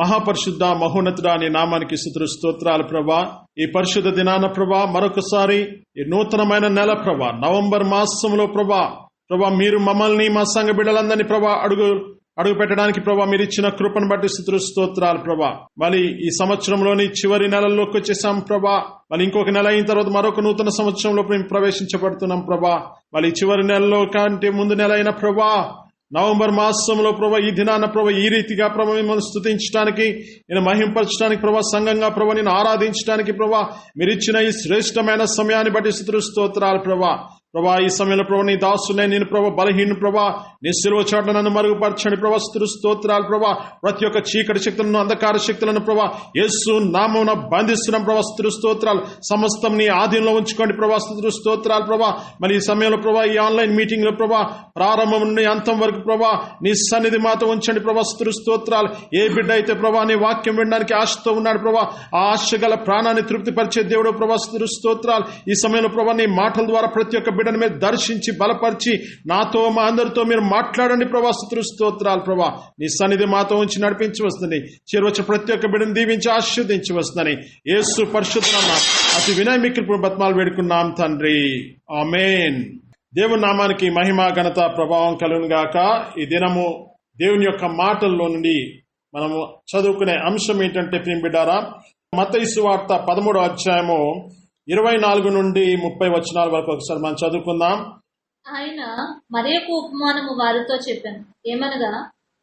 మహాపరిశుద్ధ మహోన్నతుడా నీ నామానికి స్తుతులు స్తోత్రాలు ప్రభా. ఈ పరిశుద్ధ దినాన ప్రభా మరొకసారి ఈ నూతనమైన నెల ప్రభా నవంబర్ మాసంలో ప్రభా మీరు మమ్మల్ని మా సంఘ బిడ్డలందరినీ ప్రభా అడుగు పెట్టడానికి ప్రభా మీరు ఇచ్చిన కృపను బట్టి స్తుతులు స్తోత్రాలు ప్రభా. మళ్ళీ ఈ సంవత్సరంలోని చివరి నెలల్లోకి వచ్చేసాం ప్రభా. మళ్ళీ ఇంకొక నెల అయిన తర్వాత మరొక నూతన సంవత్సరంలో మేము ప్రవేశించబడుతున్నాం ప్రభా. మళ్ళీ చివరి నెలలో కంటే ముందు నెల అయిన ప్రభా నవంబర్ మాసంలో ప్రభా ఈ దినాన ప్రభా ఈ రీతిగా ప్రభా మిమ్మల్ని స్తుతించడానికి, నేను మహింపరచడానికి ప్రభా, సంఘంగా ప్రభా నేను ఆరాధించడానికి ప్రభా మీరు ఇచ్చిన ఈ శ్రేష్టమైన సమయాన్ని బట్టి స్తుతులు స్తోత్రాలు ప్రభా. ఈ సమయంలో ప్రభా నీ దాసునే నేను ప్రభా బలహీన ప్రభా నీ సిలువ చాటున నన్ను మరుగుపరచండి ప్రభా. స్తుతులు స్తోత్రాలు ప్రభా. ప్రతి ఒక్క చీకటి శక్తులను అంధకార శక్తులను ప్రభా యేసు నామమున బంధిస్తున్నాం ప్రభా. స్తుతులు స్తోత్రాలు. సమస్తం నీ ఆధీనంలో ఉంచుకోండి ప్రభా. స్తుతులు స్తోత్రాలు ప్రభా. మరి ఈ సమయంలో ప్రభా ఈ ఆన్లైన్ మీటింగ్ లో ప్రభా ప్రారంభం నుండి అంతం వరకు ప్రభా నీ సన్నిధి మాతో ఉంచండి ప్రభా. స్తుతులు స్తోత్రాలు. ఏ బిడ్డ అయితే ప్రభా నీ వాక్యం వినడానికి ఆశతో ఉన్నాడు ప్రభా ఆ ఆశ గల ప్రాణాన్ని తృప్తిపరిచే దేవుడు ప్రభా. స్తుతులు స్తోత్రాలు. ఈ సమయంలో ప్రభా నీ మాటల ద్వారా ప్రతి ఒక్క బిడ్డను మీరు దర్శించి బలపరిచి నాతో మా అందరితో మీరు మాట్లాడండి ప్రభా. స్తుతులు స్తోత్రాలు ప్రభా. నీ సన్నిధి మాతో ఉంచి నడిపించి వస్తుంది. చేరవచ్చిన ప్రతి ఒక్క బిడ్డను దీవించి ఆశీర్వదించి వస్తుందని యేసు పరిశుద్ధ నామమున అతి వినయ మిక్కిలి బతిమాలు వేడుకున్నాం తండ్రి. ఆమేన్. దేవుని నామానికి మహిమ ఘనత ప్రభావం కలుగును గాక. ఈ దినము దేవుని యొక్క మాటల్లో నుండి మనము చదువుకునే అంశం ఏంటంటే ప్రియ బిడ్డారా, మత్తయి సువార్త 13వ అధ్యాయము 24 నుండి 30 వచనాల వరకు ఒకసారి మనం చదువుకుందాం. ఆయన మరి ఒక ఉపమానము వారితో చెప్పాను. ఏమనగా,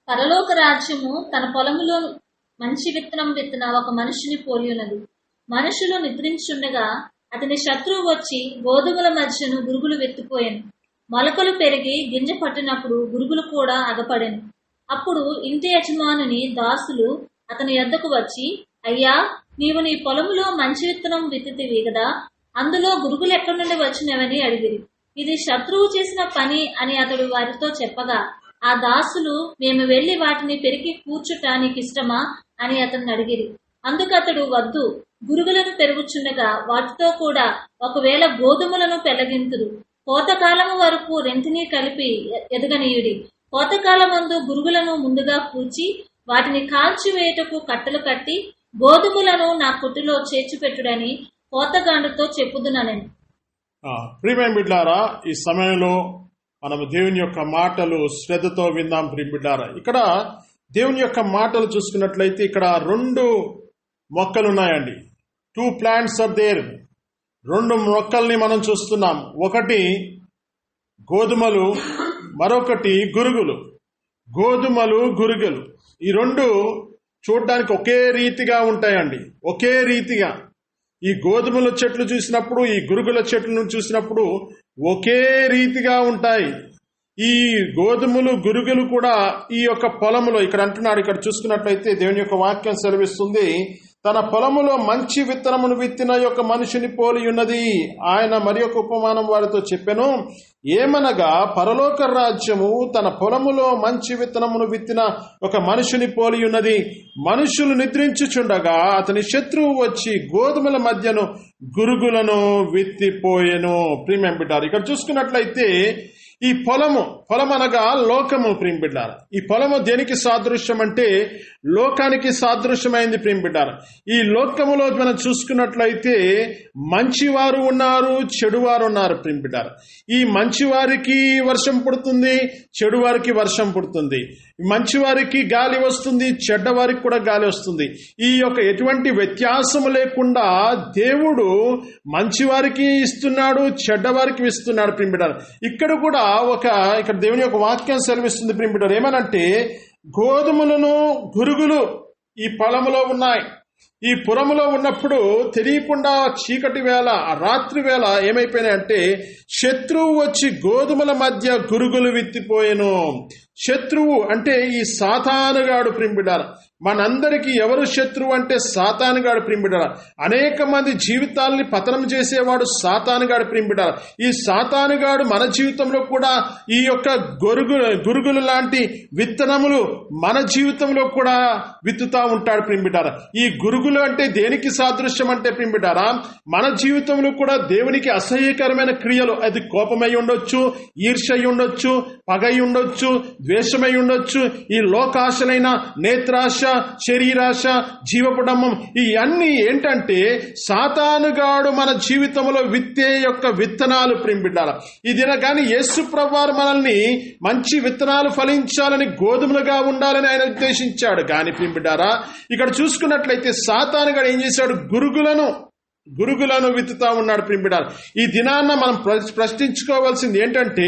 పరలోక రాజ్యము తన పొలములో మంచి విత్తనం విత్తిన ఒక మనిషిని పోలి ఉన్నది. మనుషులు నిద్రించుండగా అతని శత్రువు వచ్చి గోధుమల మధ్యను గురుగులు వెత్తిపోయాను. మొలకలు పెరిగి గింజ పట్టినప్పుడు గురుగులు కూడా అగపడెను. అప్పుడు ఇంటి యజమానుని దాసులు అతని యొద్దకు వచ్చి, అయ్యా, నీవు నీ పొలములో మంచి విత్తనం విత్తితివి కదా, అందులో గురుగులు ఎక్కడి నుండి వచ్చినవని అడిగిరి. ఇది శత్రువు చేసిన పని అని అతడు వారితో చెప్పగా, ఆ దాసులు, మేము వెళ్లి వాటిని పెరికి కూర్చుట నీకిష్టమా అని అతన్ని అడిగిరి. అందుకతడు, వద్దు, గురుగులను పెరుగుచుండగా వాటితో కూడా ఒకవేళ గోధుమలను పెళ్లగింతురు. కోతకాలము వరకు రెంటినీ కలిపి ఎదగనీయుడి. కోతకాలమందు గురుగులను ముందుగా కూర్చి వాటిని కాల్చివేయుటకు కట్టెలు కట్టి గోధుమలను నా కొట్టులో చేర్చిపెట్టుడని కోతగాండుతో చెప్పుదునని. ప్రియమైన బిడ్డారా, ఈ సమయంలో మనం దేవుని యొక్క మాటలు శ్రద్ధతో విందాం. ప్రియ బిడ్డారా, ఇక్కడ దేవుని యొక్క మాటలు చూసుకున్నట్లయితే ఇక్కడ 2 మొక్కలు ఉన్నాయండి. 2 plants ఆర్ దేర్. 2 మొక్కల్ని మనం చూస్తున్నాం. ఒకటి గోధుమలు, మరొకటి గురుగులు. గోధుమలు, గురుగులు ఈ 2 చూడడానికి ఒకే రీతిగా ఉంటాయండి. ఒకే రీతిగా ఈ గోధుమల చెట్లు చూసినప్పుడు, ఈ గురుగుల చెట్లను చూసినప్పుడు ఒకే రీతిగా ఉంటాయి. ఈ గోధుమలు, గురుగులు కూడా ఈ యొక్క పొలములో ఇక్కడ అంటున్నాడు. ఇక్కడ చూసుకున్నట్లయితే దేవుని యొక్క వాక్యం సెలవిస్తుంది, తన పొలములో మంచి విత్తనమును విత్తిన యొక్క మనిషిని పోలి ఉన్నది. ఆయన మరి ఒక ఉపమానం వారితో చెప్పెను. ఏమనగా, పరలోక రాజ్యము తన పొలములో మంచి విత్తనమును విత్తిన ఒక మనిషిని పోలి ఉన్నది. మనుషులు నిద్రించుచుండగా అతని శత్రువు వచ్చి గోధుమల మధ్యను గురుగులను విత్తిపోయెను. ప్రియమైన బిడ్డారు, ఇక్కడ చూసుకున్నట్లయితే ఈ పొలం అనగా లోకము. ప్రియం బిడ్డారా, ఈ పొలము దేనికి సాదృశ్యం అంటే లోకానికి సాదృశ్యమైంది. ప్రియం బిడ్డారా, ఈ లోకములో మనం చూసుకున్నట్లయితే మంచివారు ఉన్నారు, చెడువారు ఉన్నారు. ప్రియం బిడ్డారా, ఈ మంచివారికి వర్షం పుడుతుంది, చెడువారికి వర్షం పుడుతుంది. మంచివారికి గాలి వస్తుంది, చెడ్డవారికి కూడా గాలి వస్తుంది. ఈ యొక్క ఎటువంటి వ్యత్యాసము లేకుండా దేవుడు మంచివారికి ఇస్తున్నాడు, చెడ్డవారికి ఇస్తున్నాడు. ప్రియం బిడ్డారా, ఇక్కడ కూడా ఇక్కడ దేవుని యొక్క వాక్యం సెలవిస్తుంది. ప్రియం బిడ్డారా, ఏమనంటే గోధుమలను, గురుగులు ఈ పొలములో ఉన్నాయి. ఈ పురములో ఉన్నప్పుడు తెలియకుండా చీకటి వేళ, రాత్రి వేళ ఏమైపోయినాయంటే శత్రువు వచ్చి గోధుమల మధ్య గురుగులు విత్తిపోయెను. శత్రువు అంటే ఈ సాతానుగాడు. ప్రియం బిడ్డారా, మనందరికీ ఎవరు శత్రువు అంటే సాతానుగాడు. ప్రియం బిడ్డారా, అనేక మంది జీవితాలని పతనం చేసేవాడు సాతానుగాడు. ప్రియం బిడ్డారా, ఈ సాతానుగాడు మన జీవితంలో కూడా ఈ యొక్క గురుగులు లాంటి విత్తనములు మన జీవితంలో కూడా విత్తుతా ఉంటాడు. ప్రియం బిడ్డారా, ఈ గురుగులు అంటే దేనికి సాదృశ్యం అంటే ప్రియం బిడ్డారా, మన జీవితంలో కూడా దేవునికి అసహ్యకరమైన క్రియలు, అది కోపమై ఉండొచ్చు, ఈర్ష్య ఉండొచ్చు, పగై ఉండొచ్చు, ద్వేషమై ఉండొచ్చు, ఈ లోకాశలైన నేత్రాశ, శరీరాశ, జీవపుడమ్మం, ఇవన్నీ ఏంటంటే సాతానుగాడు మన జీవితంలో విత్తే యొక్క విత్తనాలు ప్రింబిడ్డాల. ఈ దిన కానీ యేసు ప్రభువారు మనల్ని మంచి విత్తనాలు ఫలించాలని, గోధుమలుగా ఉండాలని ఆయన ఉద్దేశించాడు. కానీ ప్రింబిడ్డారా, ఇక్కడ చూసుకున్నట్లయితే సాతానుగాడు ఏం చేశాడు? గురుగులను విత్తుతా ఉన్నాడు ప్రింబిడారు. ఈ దినాన్న మనం ప్రశ్నించుకోవాల్సింది ఏంటంటే,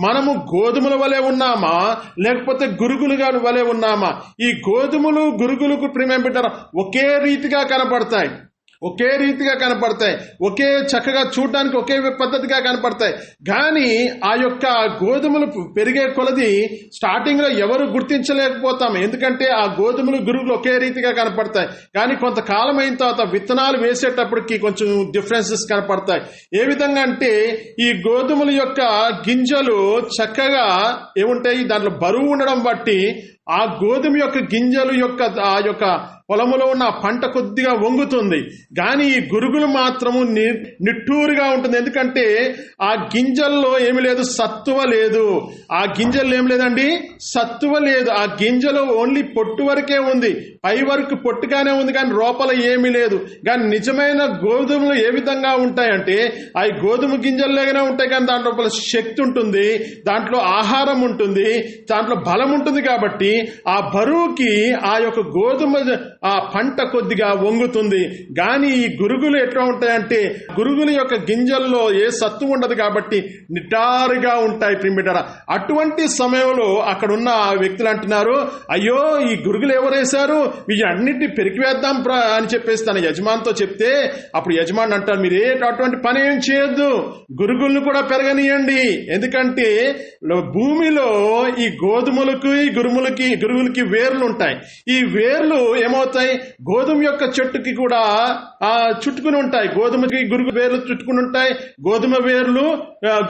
మనము గోధుమల వలె ఉన్నామా లేకపోతే గురుగులుగా వలె ఉన్నామా? ఈ గోధుమలు గురుగులకు ప్రింబిడారు ఒకే రీతిగా కనపడతాయి, ఒకే చక్కగా చూడడానికి ఒకే పద్ధతిగా కనపడతాయి. కానీ ఆ యొక్క గోధుమలు పెరిగే కొలది స్టార్టింగ్ లో ఎవరు గుర్తించలేకపోతాం, ఎందుకంటే ఆ గోధుమలు గురుగులు ఒకే రీతిగా కనపడతాయి. కానీ కొంతకాలం అయిన తర్వాత విత్తనాలు వేసేటప్పటికి కొంచెం డిఫరెన్సెస్ కనపడతాయి. ఏ విధంగా అంటే, ఈ గోధుమల యొక్క గింజలు చక్కగా ఏముంటాయి, దాంట్లో బరువు ఉండడం బట్టి ఆ గోధుమ యొక్క గింజలు యొక్క ఆ యొక్క పొలములో ఉన్న పంట కొద్దిగా వంగుతుంది. కానీ ఈ గురుగులు మాత్రము నిట్టూరుగా ఉంటుంది. ఎందుకంటే ఆ గింజల్లో ఏమి లేదు, సత్తువ లేదు. ఆ గింజల్లో ఏం లేదండి, సత్తువ లేదు. ఆ గింజలో ఓన్లీ పొట్టు వరకే ఉంది, పై వరకు పొట్టుగానే ఉంది, కానీ లోపల ఏమీ లేదు. కానీ నిజమైన గోధుమలు ఏ విధంగా ఉంటాయంటే, ఆ గోధుమ గింజల్లోనే ఉంటాయి, కానీ దాంట్లో లోపల శక్తి ఉంటుంది, దాంట్లో ఆహారం ఉంటుంది, దాంట్లో బలం ఉంటుంది. కాబట్టి ఆ బరువుకి ఆ యొక్క గోధుమ ఆ పంట కొద్దిగా వంగుతుంది. కానీ ఈ గురుగులు ఎట్లా ఉంటాయంటే, గురుగుల యొక్క గింజల్లో ఏ సత్తు ఉండదు కాబట్టి నిటారుగా ఉంటాయి ప్రిమిటరా. అటువంటి సమయంలో అక్కడ ఉన్న వ్యక్తులు అంటున్నారు, అయ్యో ఈ గురుగులు ఎవరేశారు, వీటి అన్నింటినీ పెరికివేద్దాం అని చెప్పేసి తన యజమానితో చెప్తే, అప్పుడు యజమాని అంటారు, మీరు అటువంటి పని ఏం చేయొద్దు, గురుగులను కూడా పెరగనీయండి. ఎందుకంటే భూమిలో ఈ గోధుమలకు గురుగులకి వేర్లు ఉంటాయి. ఈ వేర్లు ఏమవుతాయి, గోధుమ యొక్క చెట్టుకి కూడా చుట్టుకుని ఉంటాయి. గోధుమకి గురుగు వేర్లు చుట్టుకుని ఉంటాయి, గోధుమ వేర్లు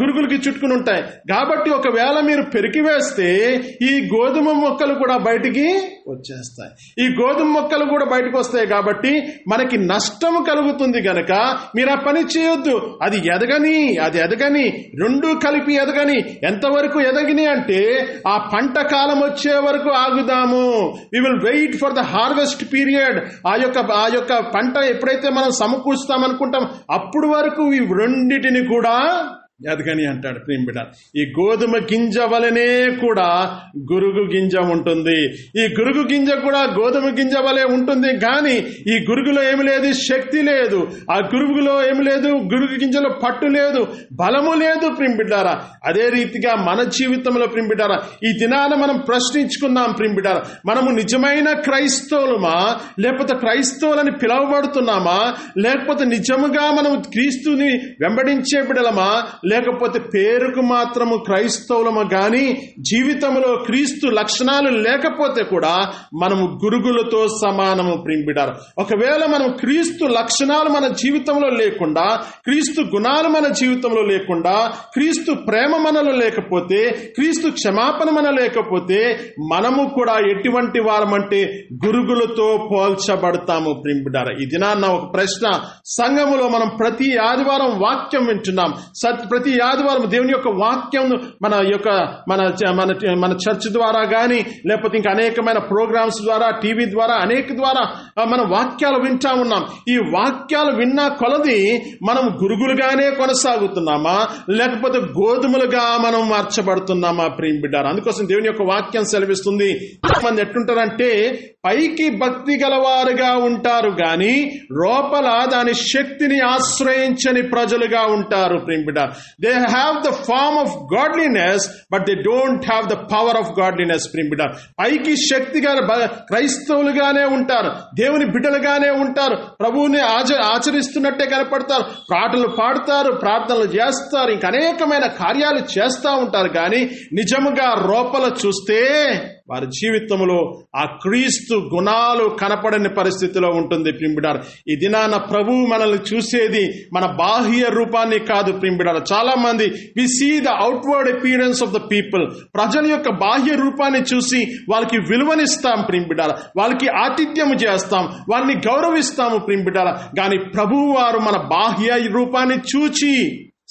గురుగులకి చుట్టుకుని ఉంటాయి. కాబట్టి ఒకవేళ మీరు పెరికివేస్తే ఈ గోధుమ మొక్కలు కూడా బయటికి వచ్చేస్తాయి. ఈ గోధుమ మొక్కలు కూడా బయటకు వస్తాయి. కాబట్టి మనకి నష్టం కలుగుతుంది గనక మీరు ఆ పని చేయొద్దు. అది ఎదగని రెండూ కలిపి ఎదగని. ఎంతవరకు ఎదగని అంటే, ఆ పంట కాలం వచ్చే వరకు ఆగుదాము. We will wait for the harvest period. ఆ యొక్క పంట ఎప్పుడైతే మనం సమకూర్చుతాం అనుకుంటాం, అప్పుడు వరకు ఈ రెండిటిని కూడా ఎదగని అంటాడు ప్రియమిడ. ఈ గోధుమ గింజ వలనే కూడా గురుగు గింజ ఉంటుంది. ఈ గురుగు గింజ కూడా గోధుమ గింజ వలె ఉంటుంది. కానీ ఈ గురుగులో ఏమి లేదు, శక్తి లేదు. ఆ గురుగులో ఏమి లేదు, గురుగు గింజలో పట్టు లేదు, బలము లేదు ప్రియమిడారా. అదే రీతిగా మన జీవితంలో ప్రియమిడారా, ఈ దినాన మనం ప్రశ్నించుకున్నాం ప్రియమిడారా, మనము నిజమైన క్రైస్తవులమా, లేకపోతే క్రైస్తవులని పిలువబడుతున్నామా, లేకపోతే నిజముగా మనం క్రీస్తుని వెంబడించే బిడలమా, లేకపోతే పేరుకు మాత్రము క్రైస్తవులము గాని జీవితంలో క్రీస్తు లక్షణాలు లేకపోతే కూడా మనము గురుగులతో సమానము ప్రింబిడారు. ఒకవేళ మనం క్రీస్తు లక్షణాలు మన జీవితంలో లేకుండా, క్రీస్తు గుణాలు మన జీవితంలో లేకుండా, క్రీస్తు ప్రేమ మనలో లేకపోతే, క్రీస్తు క్షమాపణ మన లేకపోతే, మనము కూడా ఎటువంటి వారమంటే గురుగులతో పోల్చబడతాము ప్రింబిడారు. ఈ దినాన్న ఒక ప్రశ్న, సంఘములో మనం ప్రతి ఆదివారం వాక్యం వింటున్నాం. ప్రతి ఆదివారం దేవుని యొక్క వాక్యం మన చర్చ్ ద్వారా గాని, లేకపోతే ఇంకా అనేకమైన ప్రోగ్రామ్స్ ద్వారా, టీవీ ద్వారా, ద్వారా మన వాక్యాలు వింటా ఉన్నాం. ఈ వాక్యాలు విన్నా కొలది మనం గురుగులుగానే కొనసాగుతున్నామా, లేకపోతే గోధుమలుగా మనం మార్చబడుతున్నామా ప్రియమిడారు. అందుకోసం దేవుని యొక్క వాక్యం సెలవిస్తుంది, మంది ఎట్లుంటారంటే పైకి భక్తి గలవారుగా ఉంటారు గాని లోపల దాని శక్తిని ఆశ్రయించని ప్రజలుగా ఉంటారు ప్రియమిడారు. They have the form of godliness, but they don't have the power of godliness. పైకి శక్తిగా క్రైస్తవులుగానే ఉంటారు, దేవుని బిడ్డలుగానే ఉంటారు, ప్రభువుని ఆచరిస్తున్నట్టే కనపడతారు, పాటలు పాడతారు, ప్రార్థనలు చేస్తారు, ఇంకా అనేకమైన కార్యాలు చేస్తూ ఉంటారు. కానీ నిజముగా లోపల చూస్తే వారి జీవితంలో ఆ క్రీస్తు గుణాలు కనపడని పరిస్థితిలో ఉంటుంది ప్రింబిడారు. ఈ దినాన ప్రభువు మనల్ని చూసేది మన బాహ్య రూపాన్ని కాదు ప్రింబిడారు. చాలా మంది we see the outward appearance of the people. ప్రజల యొక్క బాహ్య రూపాన్ని చూసి వాళ్ళకి విలువనిస్తాం ప్రింబిడారు, వాళ్ళకి ఆతిథ్యం చేస్తాం, వాళ్ళని గౌరవిస్తాము ప్రింబిడారు. కానీ ప్రభువు వారు మన బాహ్య రూపాన్ని చూచి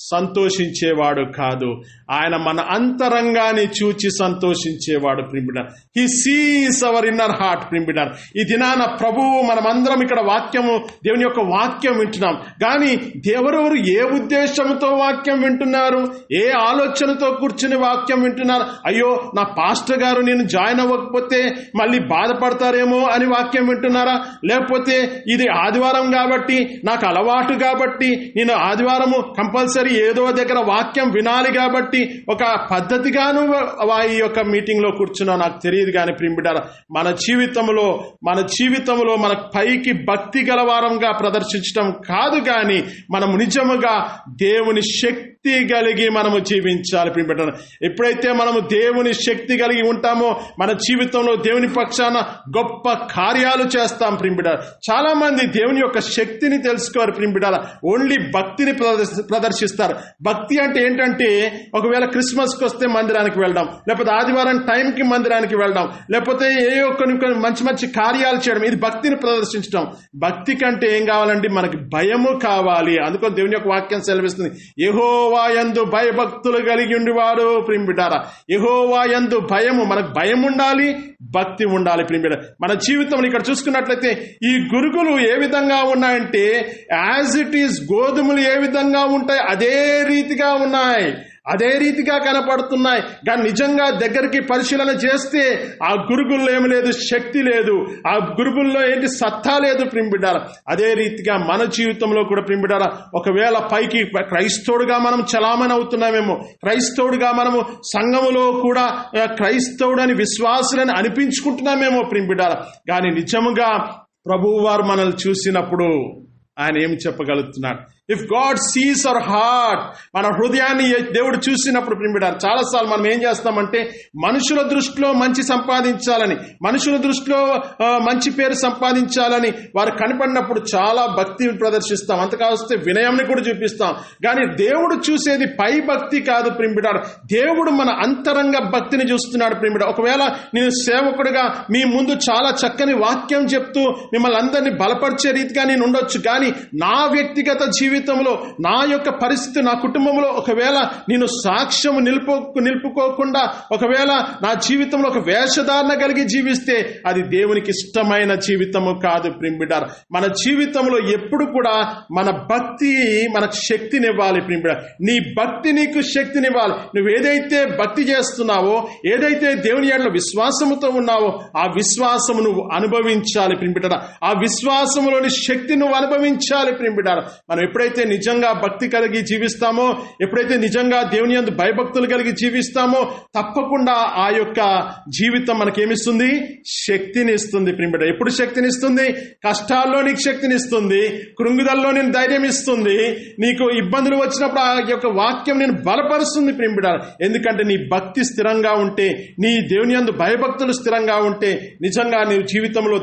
సంతోషించేవాడు కాదు, ఆయన మన అంతరంగాన్ని చూచి సంతోషించేవాడు. ప్రిమిడర్, he sees our inner heart. ప్రిమిడర్, ఈ దినాన ప్రభువు మనమందరం ఇక్కడ వాక్యము, దేవుని యొక్క వాక్యం వింటున్నాం. కానీ ఎవరెవరు ఏ ఉద్దేశంతో వాక్యం వింటున్నారు, ఏ ఆలోచనతో కూర్చుని వాక్యం వింటున్నారు? అయ్యో, నా పాస్టర్ గారు నేను జాయిన్ అవ్వకపోతే మళ్ళీ బాధపడతారేమో అని వాక్యం వింటున్నారా? లేకపోతే ఇది ఆదివారం కాబట్టి, నాకు అలవాటు కాబట్టి, నేను ఆదివారము కంపల్సరీ ఏదో దగ్గర వాక్యం వినాలి కాబట్టి ఒక పద్ధతిగాను ఈ యొక్క మీటింగ్ లో కూర్చున్నా నాకు తెలియదు. కానీ ప్రిమిడర్, మన జీవితంలో మన పైకి భక్తి గలవారంగా ప్రదర్శించడం కాదు, కానీ మనము నిజముగా దేవుని శక్తి కలిగి మనము జీవించాలి. ప్రిమిడర్, ఎప్పుడైతే మనము దేవుని శక్తి కలిగి ఉంటామో మన జీవితంలో దేవుని పక్షాన గొప్ప కార్యాలు చేస్తాం. ప్రిమిడర్, చాలా మంది దేవుని యొక్క శక్తిని తెలుసుకోరు. ప్రిమిడర్, ఓన్లీ భక్తిని ప్రదర్శిస్తారు. భక్తి అంటే ఏంటంటే, ఒకవేళ క్రిస్మస్కి వస్తే మందిరానికి వెళ్ళడం, లేకపోతే ఆదివారం టైంకి మందిరానికి వెళ్ళడం, లేకపోతే కొన్ని మంచి మంచి కార్యాలు చేయడం, ఇది భక్తిని ప్రదర్శించడం. భక్తి కంటే ఏం కావాలండి? మనకి భయము కావాలి. అందుకని దేవుని యొక్క వాక్యం సెలవిస్తుంది, యెహోవా యందు భయభక్తులు కలిగి ఉండేవాడు. ప్రిమిడరా, యెహోవా యందు భయము, మనకు భయం ఉండాలి, భక్తి ఉండాలి. ప్రిమిడర్, మన జీవితంలో ఇక్కడ చూసుకున్నట్లయితే ఈ గురుగులు ఏ విధంగా ఉన్నాయంటే, యాజ్ ఇట్ ఈస్ గోధుమలు ఏ విధంగా ఉంటాయి అదే రీతిగా ఉన్నాయి, అదే రీతిగా కనపడుతున్నాయి. కానీ నిజంగా దగ్గరికి పరిశీలన చేస్తే ఆ గురుగుల్లో ఏమి లేదు, శక్తి లేదు, ఆ గురుగుల్లో ఏంటి, సత్తా లేదు. ప్రిమిడర్, అదే రీతిగా మన జీవితంలో కూడా ప్రిమిడర్, ఒకవేళ పైకి క్రైస్తవుడుగా మనం చలామణి అవుతున్నామేమో, క్రైస్తవుడుగా మనము సంఘములో కూడా క్రైస్తవుడని విశ్వాసులని అనిపించుకుంటున్నామేమో ప్రిమిడర్, కానీ నిజముగా ప్రభువు వారు మనల్ని చూసినప్పుడు ఆయన ఏమి చెప్పగలుగుతున్నాడు? If God sees our heart, మన హృదయాన్ని దేవుడు చూసినప్పుడు ప్రిమిడర్, చాలాసార్లు మనం ఏం చేస్తామంటే మనుషుల దృష్టిలో మంచి సంపాదించాలని, మనుషుల దృష్టిలో మంచి పేరు సంపాదించాలని వారు కనపడినప్పుడు చాలా భక్తి ప్రదర్శిస్తాం, అంతకావస్తే వినయంని కూడా చూపిస్తాం. కానీ దేవుడు చూసేది పై భక్తి కాదు ప్రిమిడర్, దేవుడు మన అంతరంగ భక్తిని చూస్తున్నాడు. ప్రిమిడర్, ఒకవేళ నేను సేవకుడిగా మీ ముందు చాలా చక్కని వాక్యం చెప్తూ మిమ్మల్ని అందరినీ బలపరిచే రీతిగా నేను ఉండొచ్చు, కానీ నా వ్యక్తిగత జీవితంలో, నా యొక్క పరిస్థితి, నా కుటుంబంలో ఒకవేళ నేను సాక్ష్యం నిలుపుకోకుండా ఒకవేళ నా జీవితంలో ఒక వేషధారణ కలిగి జీవిస్తే అది దేవునికి ఇష్టమైన జీవితము కాదు. ప్రిమిడర్, మన జీవితంలో ఎప్పుడు కూడా మన భక్తి మనకు శక్తినివ్వాలి. ప్రిమిడర్, నీ భక్తి నీకు శక్తినివ్వాలి. నువ్వు ఏదైతే భక్తి చేస్తున్నావో, ఏదైతే దేవుని యందు విశ్వాసముతో ఉన్నావో ఆ విశ్వాసము నువ్వు అనుభవించాలి. ప్రిమిడర్, ఆ విశ్వాసములోని శక్తి నువ్వు అనుభవించాలి. ప్రిమిడర్, మనం ఎప్పుడైతే నిజంగా భక్తి కలిగి జీవిస్తామో, ఎప్పుడైతే నిజంగా దేవుని యందు భయభక్తులు కలిగి జీవిస్తామో తప్పకుండా ఆ యొక్క జీవితం మనకేమిస్తుంది? శక్తిని ఇస్తుంది. ప్రిమిడర్, ఎప్పుడు శక్తిని ఇస్తుంది? కష్టాల్లో నీకు శక్తిని ఇస్తుంది, కృంగుదల్లో నేను ధైర్యం ఇస్తుంది, నీకు ఇబ్బందులు వచ్చినప్పుడు ఆ యొక్క వాక్యం నేను బలపరుస్తుంది. ప్రిమిడర్, ఎందుకంటే నీ భక్తి స్థిరంగా ఉంటే, నీ దేవుని యందు భయభక్తులు స్థిరంగా ఉంటే నిజంగా నీ జీవితంలో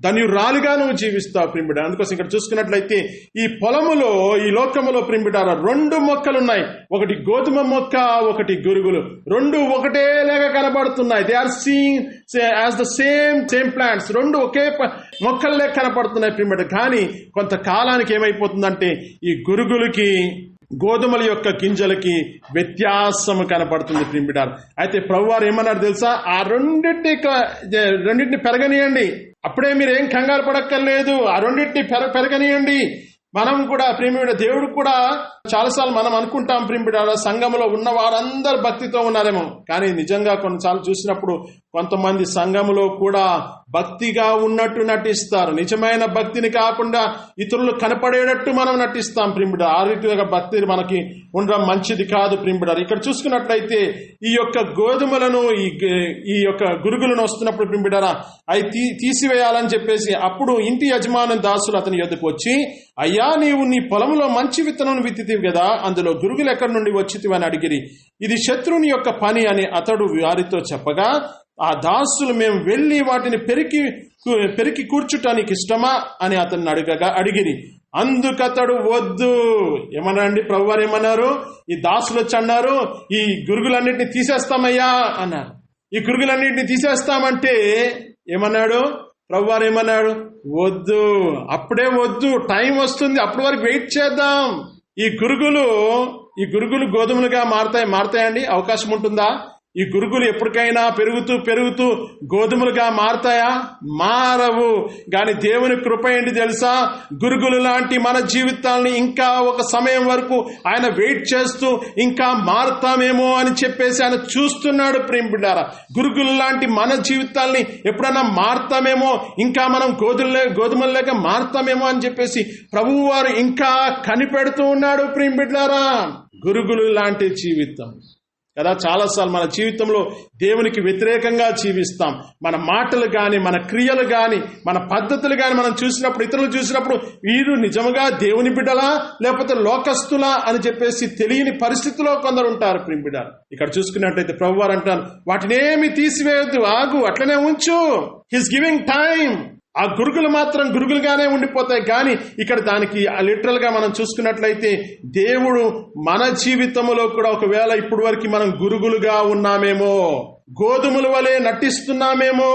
ధన్యురాలుగా నువ్వు జీవిస్తావు. ప్రిమిడర్, అందుకోసం ఇక్కడ చూసుకున్నట్లయితే ఈ పొలములో, ఈ లోకములో ప్రిమిడర్ 2 మొక్కలు ఉన్నాయి, ఒకటి గోధుమ మొక్క, ఒకటి గురుగులు. 2 ఒకటే లాగా కనబడుతున్నాయి. They are seeing as the same plants. 2 ఒకే మొక్కలే కనపడుతున్నాయి ప్రిమిడర్. కానీ కొంతకాలానికి ఏమైపోతుందంటే ఈ గురుగులకి గోధుమల యొక్క గింజలకి వ్యత్యాసము కనపడుతుంది ప్రిమిడర్. అయితే ప్రభువారు ఏమన్నారు తెలుసా? ఆ రెండింటిని పెరగనియండి, అప్పుడే మీరు ఏం కంగారు పడక్కర్లేదు, ఆ రెండింటిని పెరగనియండి. మనం కూడా ప్రిమిడర్, దేవుడు కూడా చాలాసార్లు మనం అనుకుంటాం ప్రిమిడర్ సంఘంలో ఉన్న వారందరూ భక్తితో ఉన్నారేమో, కానీ నిజంగా కొన్నిసార్లు చూసినప్పుడు కొంతమంది సంఘములో కూడా భక్తిగా ఉన్నట్టు నటిస్తారు. నిజమైన భక్తిని కాకుండా ఇతరులు కనపడేటట్టు మనం నటిస్తాం ప్రిమిడర్. ఆ రీతిగా భక్తి మనకి ఉండడం మంచిది కాదు ప్రిమిడర్. ఇక్కడ చూసుకున్నట్లయితే ఈ యొక్క గోధుమలను, ఈ యొక్క గురుగులను వస్తున్నప్పుడు ప్రిమిడర్ అవి తీసివేయాలని చెప్పేసి అప్పుడు ఇంటి యజమాని దాసులు అతని యొద్దకు వచ్చి, అయ్యా నీవు నీ పొలంలో మంచి విత్తనం విత్తితివి కదా, అందులో గురుగులు ఎక్కడి నుండి వచ్చితివి అని అడిగిరి. ఇది శత్రుని యొక్క పని అని అతడు వారితో చెప్పగా, ఆ దాసులు మేము వెళ్లి వాటిని పెరికి కూర్చుటానికి ఇష్టమా అని అతన్ని అడిగిరి. అందుకతడు వద్దు. ఏమన్నారండి ప్రభువారు? ఏమన్నారు? ఈ దాసులు వచ్చి అన్నారు, ఈ గురుగులన్నింటినీ తీసేస్తామయ్యా అన్నారు. ఈ గురుగులన్నింటినీ తీసేస్తామంటే ఏమన్నాడు ప్రభువారు? ఏమన్నాడు? వద్దు, అప్పుడే వద్దు, టైం వస్తుంది, అప్పటి వరకు వెయిట్ చేద్దాం. ఈ గురుగులు గోధుమలుగా మారతాయండి? అవకాశం ఉంటుందా? ఈ గురుగులు ఎప్పటికైనా పెరుగుతూ గోధుమలుగా మారతాయా? మారవు. గాని దేవుని కృప ఏంటి తెలుసా? గురుగులు లాంటి మన జీవితాల్ని ఇంకా ఒక సమయం వరకు ఆయన వెయిట్ చేస్తూ ఇంకా మారుతామేమో అని చెప్పేసి ఆయన చూస్తున్నాడు. ప్రియ బిడ్డారా, గురుగులు లాంటి మన జీవితాల్ని ఎప్పుడైనా మారుతామేమో, ఇంకా మనం గోధుమల్లేక మారుతామేమో అని చెప్పేసి ప్రభువు వారు ఇంకా కనిపెడుతూ ఉన్నాడు. ప్రియ బిడ్డారా, గురుగులు లాంటి జీవితం కదా. చాలాసార్లు మన జీవితంలో దేవునికి వ్యతిరేకంగా జీవిస్తాం. మన మాటలు గాని, మన క్రియలు గాని, మన పద్ధతులు గాని మనం చూసినప్పుడు, ఇతరులు చూసినప్పుడు వీరు నిజంగా దేవుని బిడ్డలా లేకపోతే లోకస్తులా అని చెప్పేసి తెలియని పరిస్థితిలో కొందరు ఉంటారు. ప్రియ బిడ్డలు, ఇక్కడ చూసుకున్నట్టయితే ప్రభువారు అంటారు, వాటినేమి తీసివేయద్దు, ఆగు, అట్లనే ఉంచు. He's giving time. ఆ గురుగులు మాత్రం గురుగులుగానే ఉండిపోతాయి. కానీ ఇక్కడ దానికి లిటరల్ గా మనం చూసుకున్నట్లయితే దేవుడు మన జీవితంలో కూడా ఒకవేళ ఇప్పుడు వరకు మనం గురుగులుగా ఉన్నామేమో, గోధుమల వలె నటిస్తున్నామేమో,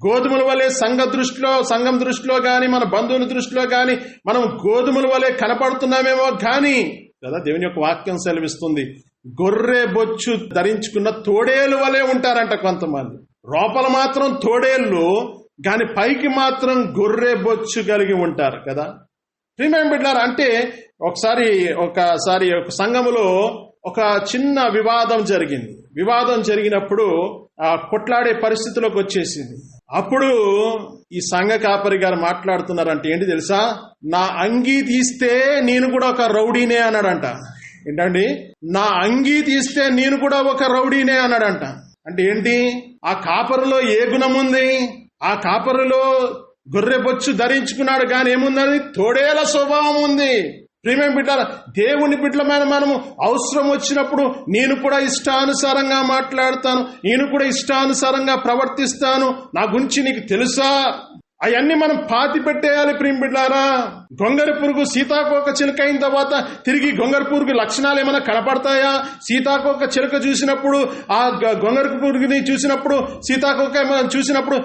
గోధుమల వలె సంఘం దృష్టిలో గాని, మన బంధువుల దృష్టిలో గాని మనం గోధుమల వలె కనపడుతున్నామేమో. కానీ కదా దేవుని యొక్క వాక్యం సెలవిస్తుంది, గొర్రె బొచ్చు ధరించుకున్న తోడేలు వలె ఉంటారంట కొంతమంది. లోపల మాత్రం తోడేళ్ళు, కానీ పైకి మాత్రం గొర్రె బొచ్చు కలిగి ఉంటారు కదా. ప్రియమైన బిడ్డలారా, అంటే ఒకసారి ఒక సంఘములో ఒక చిన్న వివాదం జరిగినప్పుడు కొట్లాడే పరిస్థితిలోకి వచ్చేసింది. అప్పుడు ఈ సంఘ కాపరి గారు మాట్లాడుతున్నారంటే ఏంటి తెలుసా? నా అంగీ తీస్తే నేను కూడా ఒక రౌడీనే అన్నాడంట. ఏంటండి? నా అంగీ తీస్తే నేను కూడా ఒక రౌడీనే అన్నాడంట. అంటే ఏంటి? ఆ కాపరిలో ఏ గుణం ఉంది? ఆ కాపరిలో గొర్రె బొచ్చు ధరించుకున్నాడు, కానీ ఏముందని? తోడేల స్వభావం ఉంది. ప్రియమైన బిడ్డలారా, దేవుని బిడ్డలమైన మనము అవసరం వచ్చినప్పుడు నేను కూడా ఇష్టానుసారంగా మాట్లాడతాను, నేను కూడా ఇష్టానుసారంగా ప్రవర్తిస్తాను, నా గురించి నీకు తెలుసా? అవన్నీ మనం పాతి పెట్టేయాలి. ప్రియ బిడ్డలారా, గొంగర పురుగు సీతాకోక చిలుక అయిన తర్వాత తిరిగి గొంగర పురుగు లక్షణాలు ఏమైనా కనపడతాయా? సీతాకోక చిలుక చూసినప్పుడు, ఆ గొంగర పురుగుని చూసినప్పుడు, సీతాకోక చూసినప్పుడు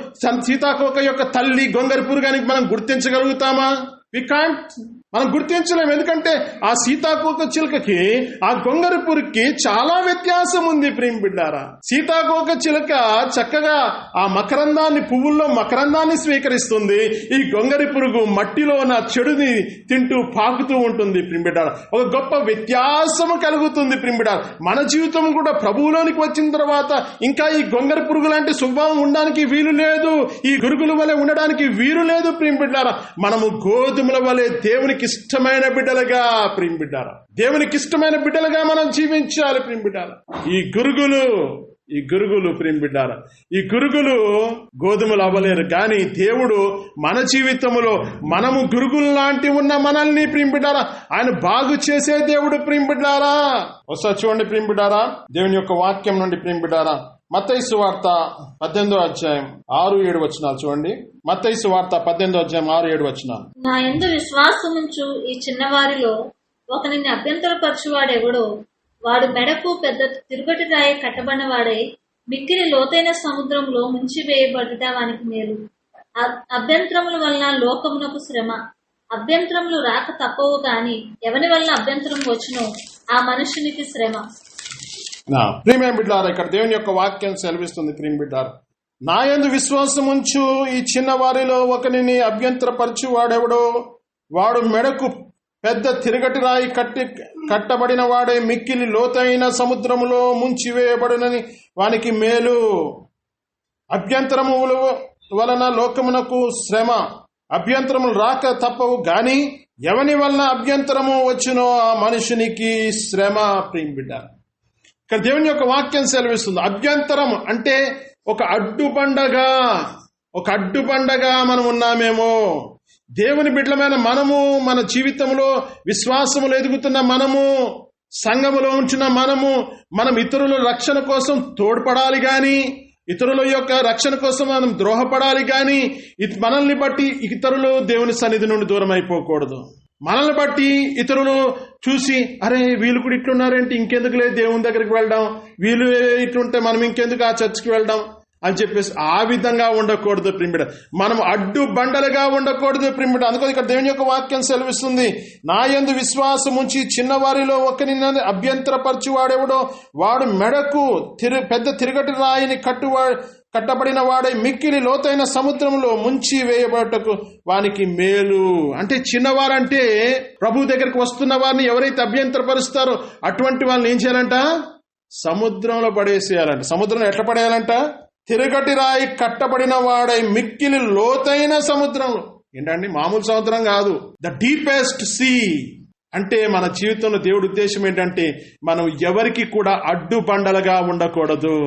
సీతాకోక యొక్క తల్లి గొంగర పురుగు అని మనం గుర్తించగలుగుతామా? We can't. మనం గుర్తించలేము. ఎందుకంటే ఆ సీతాకోక చిలుకకి ఆ గొంగర పురుగుకి చాలా వ్యత్యాసం ఉంది. ప్రియ బిడ్డారా, సీతాకోక చిలుక చక్కగా ఆ మకరందాన్ని, పువ్వుల్లో మకరందాన్ని స్వీకరిస్తుంది. ఈ గొంగరి పురుగు మట్టిలో నా చెడుని తింటూ పాకుతూ ఉంటుంది. ప్రియ బిడ్డారా, ఒక గొప్ప వ్యత్యాసము కలుగుతుంది. ప్రియ బిడ్డారా, మన జీవితం కూడా ప్రభువులోనికి వచ్చిన తర్వాత ఇంకా ఈ గొంగర పురుగు లాంటి స్వభావం ఉండడానికి వీలు లేదు, ఈ గురుగుల వలె ఉండడానికి వీలు లేదు. ప్రియ బిడ్డారా, మనము గోధుమల వలె దేవునికి ఇష్టమైన బిడ్డలుగా, ప్రియ బిడ్డారా, దేవునికి ఇష్టమైన బిడ్డలుగా మనం జీవించాలి. ప్రియ బిడ్డారా, ఈ గురుగులు ప్రియ బిడ్డారా, ఈ గురుగులు గోధుమలు అవ్వలేరు. కానీ దేవుడు మన జీవితంలో మనము గురుగులు లాంటి ఉన్న మనల్ని, ప్రియ బిడ్డారా, ఆయన బాగు చేసే దేవుడు. ప్రియ బిడ్డారా, ఒకసారి చూడండి ప్రియ బిడ్డారా, దేవుని యొక్క వాక్యం నుండి. ప్రియ బిడ్డారా, మత్తయి సువార్త 18వ అధ్యాయం 6-7 వచనాలు చూడండి. మత్తయి సువార్త 18వ అధ్యాయం 6-7 వచనాలు. నా యందు విశ్వాసముంచు ఈ చిన్నవారిలో ఒకరిని అభ్యంతరపరచువాడెవడో వాడు మెడకు పెద్ద తిరుగటి రాయి కట్టబడిన వాడై మిక్కిలి లోతైన సముద్రంలో ముంచివేయబడుట వానికి మేలు. అభ్యంతరముల వలన లోకమునకు శ్రమ, అభ్యంతరములు రాక తప్పవు గాని ఎవని వలన అభ్యంతరం వచ్చునో ఆ మనుషునికి శ్రమ. ప్రియమైన బిడ్డలారా, ఇక్కడ దేవుని యొక్క వాక్యం సెలవిస్తుంది. ప్రియ బిడ్డలారా, నా యందు విశ్వాసం ఉంచు ఈ చిన్న వారిలో ఒకరిని అభ్యంతరపరచు వాడెవడో వాడు మెడకు పెద్ద తిరగటి రాయి కట్టబడిన వాడే మిక్కిలి లోతైన సముద్రములో ముంచివేయబడునని వానికి మేలు. అభ్యంతరముల వలన లోకమునకు శ్రమ, అభ్యంతరములు రాక తప్పవు గాని ఎవని వలన అభ్యంతరము వచ్చునో ఆ మనుషునికి శ్రమ. ప్రియ బిడ్డలారా, ఇక్కడ దేవుని యొక్క వాక్యం సెలవిస్తుంది. అభ్యంతరం అంటే ఒక అడ్డుబండగా మనం ఉన్నామేమో. దేవుని బిడ్డలమైన మనము, మన జీవితంలో విశ్వాసములు ఎదుగుతున్న మనము, సంఘములో ఉంచిన మనం ఇతరుల రక్షణ కోసం తోడ్పడాలి గాని, ఇతరుల యొక్క రక్షణ కోసం మనం ద్రోహపడాలి గాని, మనల్ని బట్టి ఇతరులు దేవుని సన్నిధి నుండి దూరం అయిపోకూడదు. మనల్ని బట్టి ఇతరులు చూసి, అరే వీళ్ళు కూడా ఇట్లున్నారేంటి, ఇంకెందుకు లేదు దేవుని దగ్గరికి వెళ్దాం, వీళ్ళు ఇట్లుంటే మనం ఇంకెందుకు ఆ చర్చికి వెళ్దాం అని చెప్పేసి ఆ విధంగా ఉండకూడదు ప్రిమిడ. మనం అడ్డు బండలుగా ఉండకూడదు ప్రిమిడ. అందుకని ఇక్కడ దేవుని యొక్క వాక్యం సెలవిస్తుంది, నా యందు విశ్వాసం ఉంచి చిన్నవారిలో ఒకరిని అభ్యంతరపరచువాడెవడో వాడు మెడకు పెద్ద తిరగటి రాయిని కట్టబడిన వాడై మిక్కిలి లోతైన సముద్రంలో ముంచి వేయబడటకు వానికి మేలు. అంటే చిన్నవారంటే ప్రభు దగ్గరికి వస్తున్న వారిని ఎవరైతే అభ్యంతరపరుస్తారో అటువంటి వాళ్ళని ఏం చేయాలంట? సముద్రంలో పడేసేయాలంట. సముద్రంలో ఎట్లా పడేయాలంట? తిరగటి రాయి కట్టబడిన వాడై మిక్కిలి లోతైన సముద్రంలో. ఏంటండి, మామూలు సముద్రం కాదు, ద డీపెస్ట్ సీ. అంటే మన జీవితంలో దేవుడి ఉద్దేశం ఏంటంటే మనం ఎవరికి కూడా అడ్డు బండలుగా ఉండకూడదు.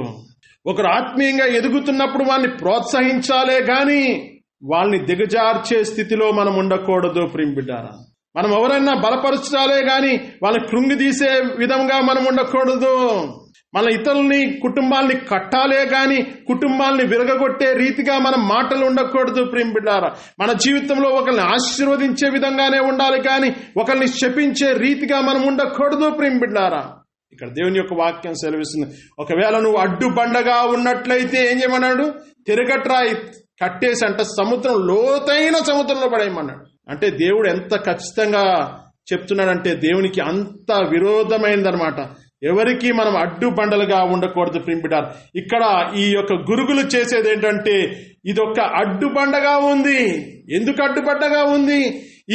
ఒకరు ఆత్మీయంగా ఎదుగుతున్నప్పుడు వాళ్ళని ప్రోత్సహించాలే గాని వాళ్ళని దిగజార్చే స్థితిలో మనం ఉండకూడదు ప్రియంబిడ్డారా. మనం ఎవరైనా బలపరచాలే గాని వాళ్ళని కృంగిదీసే విధంగా మనం ఉండకూడదు. మన ఇతరుల్ని కుటుంబాల్ని కట్టాలే గాని కుటుంబాల్ని విరగగొట్టే రీతిగా మనం మాటలు ఉండకూడదు ప్రియంబిడ్డారా. మన జీవితంలో ఒకరిని ఆశీర్వదించే విధంగానే ఉండాలి కానీ ఒకరిని శపించే రీతిగా మనం ఉండకూడదు ప్రియంబిడ్డారా. ఇక్కడ దేవుని యొక్క వాక్యం సెలవిస్తుంది, ఒకవేళ నువ్వు అడ్డు బండగా ఉన్నట్లయితే ఏం చేయమన్నాడు? తిరగట్రాయి కట్టేసి అంట లోతైన సముద్రంలో పడేయమన్నాడు. అంటే దేవుడు ఎంత ఖచ్చితంగా చెప్తున్నాడంటే దేవునికి అంత విరోధమైందనమాట. ఎవరికి మనం అడ్డు బండలుగా ఉండకూడదు ప్రియంబిడ్డారా. ఇక్కడ ఈ యొక్క గురుగులు చేసేది ఏంటంటే ఇదొక అడ్డుబండగా ఉంది. ఎందుకు అడ్డుబండగా ఉంది?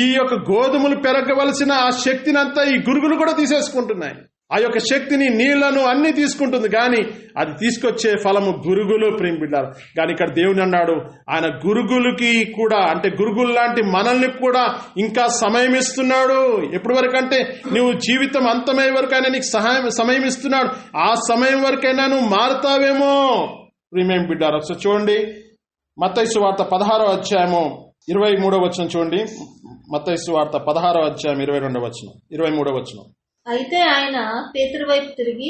ఈ యొక్క గోధుమలు పెరగవలసిన ఆ శక్తిని అంతా ఈ గురుగులు కూడా తీసేసుకుంటున్నాయి. ఆ యొక్క శక్తిని, నీళ్లను అన్ని తీసుకుంటుంది కానీ అది తీసుకొచ్చే ఫలము గురుగులు ప్రియంబిడ్డారు. కానీ ఇక్కడ దేవుని అన్నాడు, ఆయన గురుగులకి కూడా, అంటే గురుగులు లాంటి మనల్ని కూడా ఇంకా సమయం ఇస్తున్నాడు. ఎప్పటి వరకు అంటే నువ్వు జీవితం అంతమయ్యే వరకైనా నీకు సమయం ఇస్తున్నాడు. ఆ సమయం వరకైనా నువ్వు మారుతావేమో ప్రియంబిడ్డారు. ఒకసారి చూడండి, మత్తయి సువార్త 16వ అధ్యాయము 23వ వచనం చూడండి. మత్తయి సువార్త 16వ అధ్యాయం 22వ వచనం 23వ వచనం. అయితే ఆయన పేతురు వైపు తిరిగి,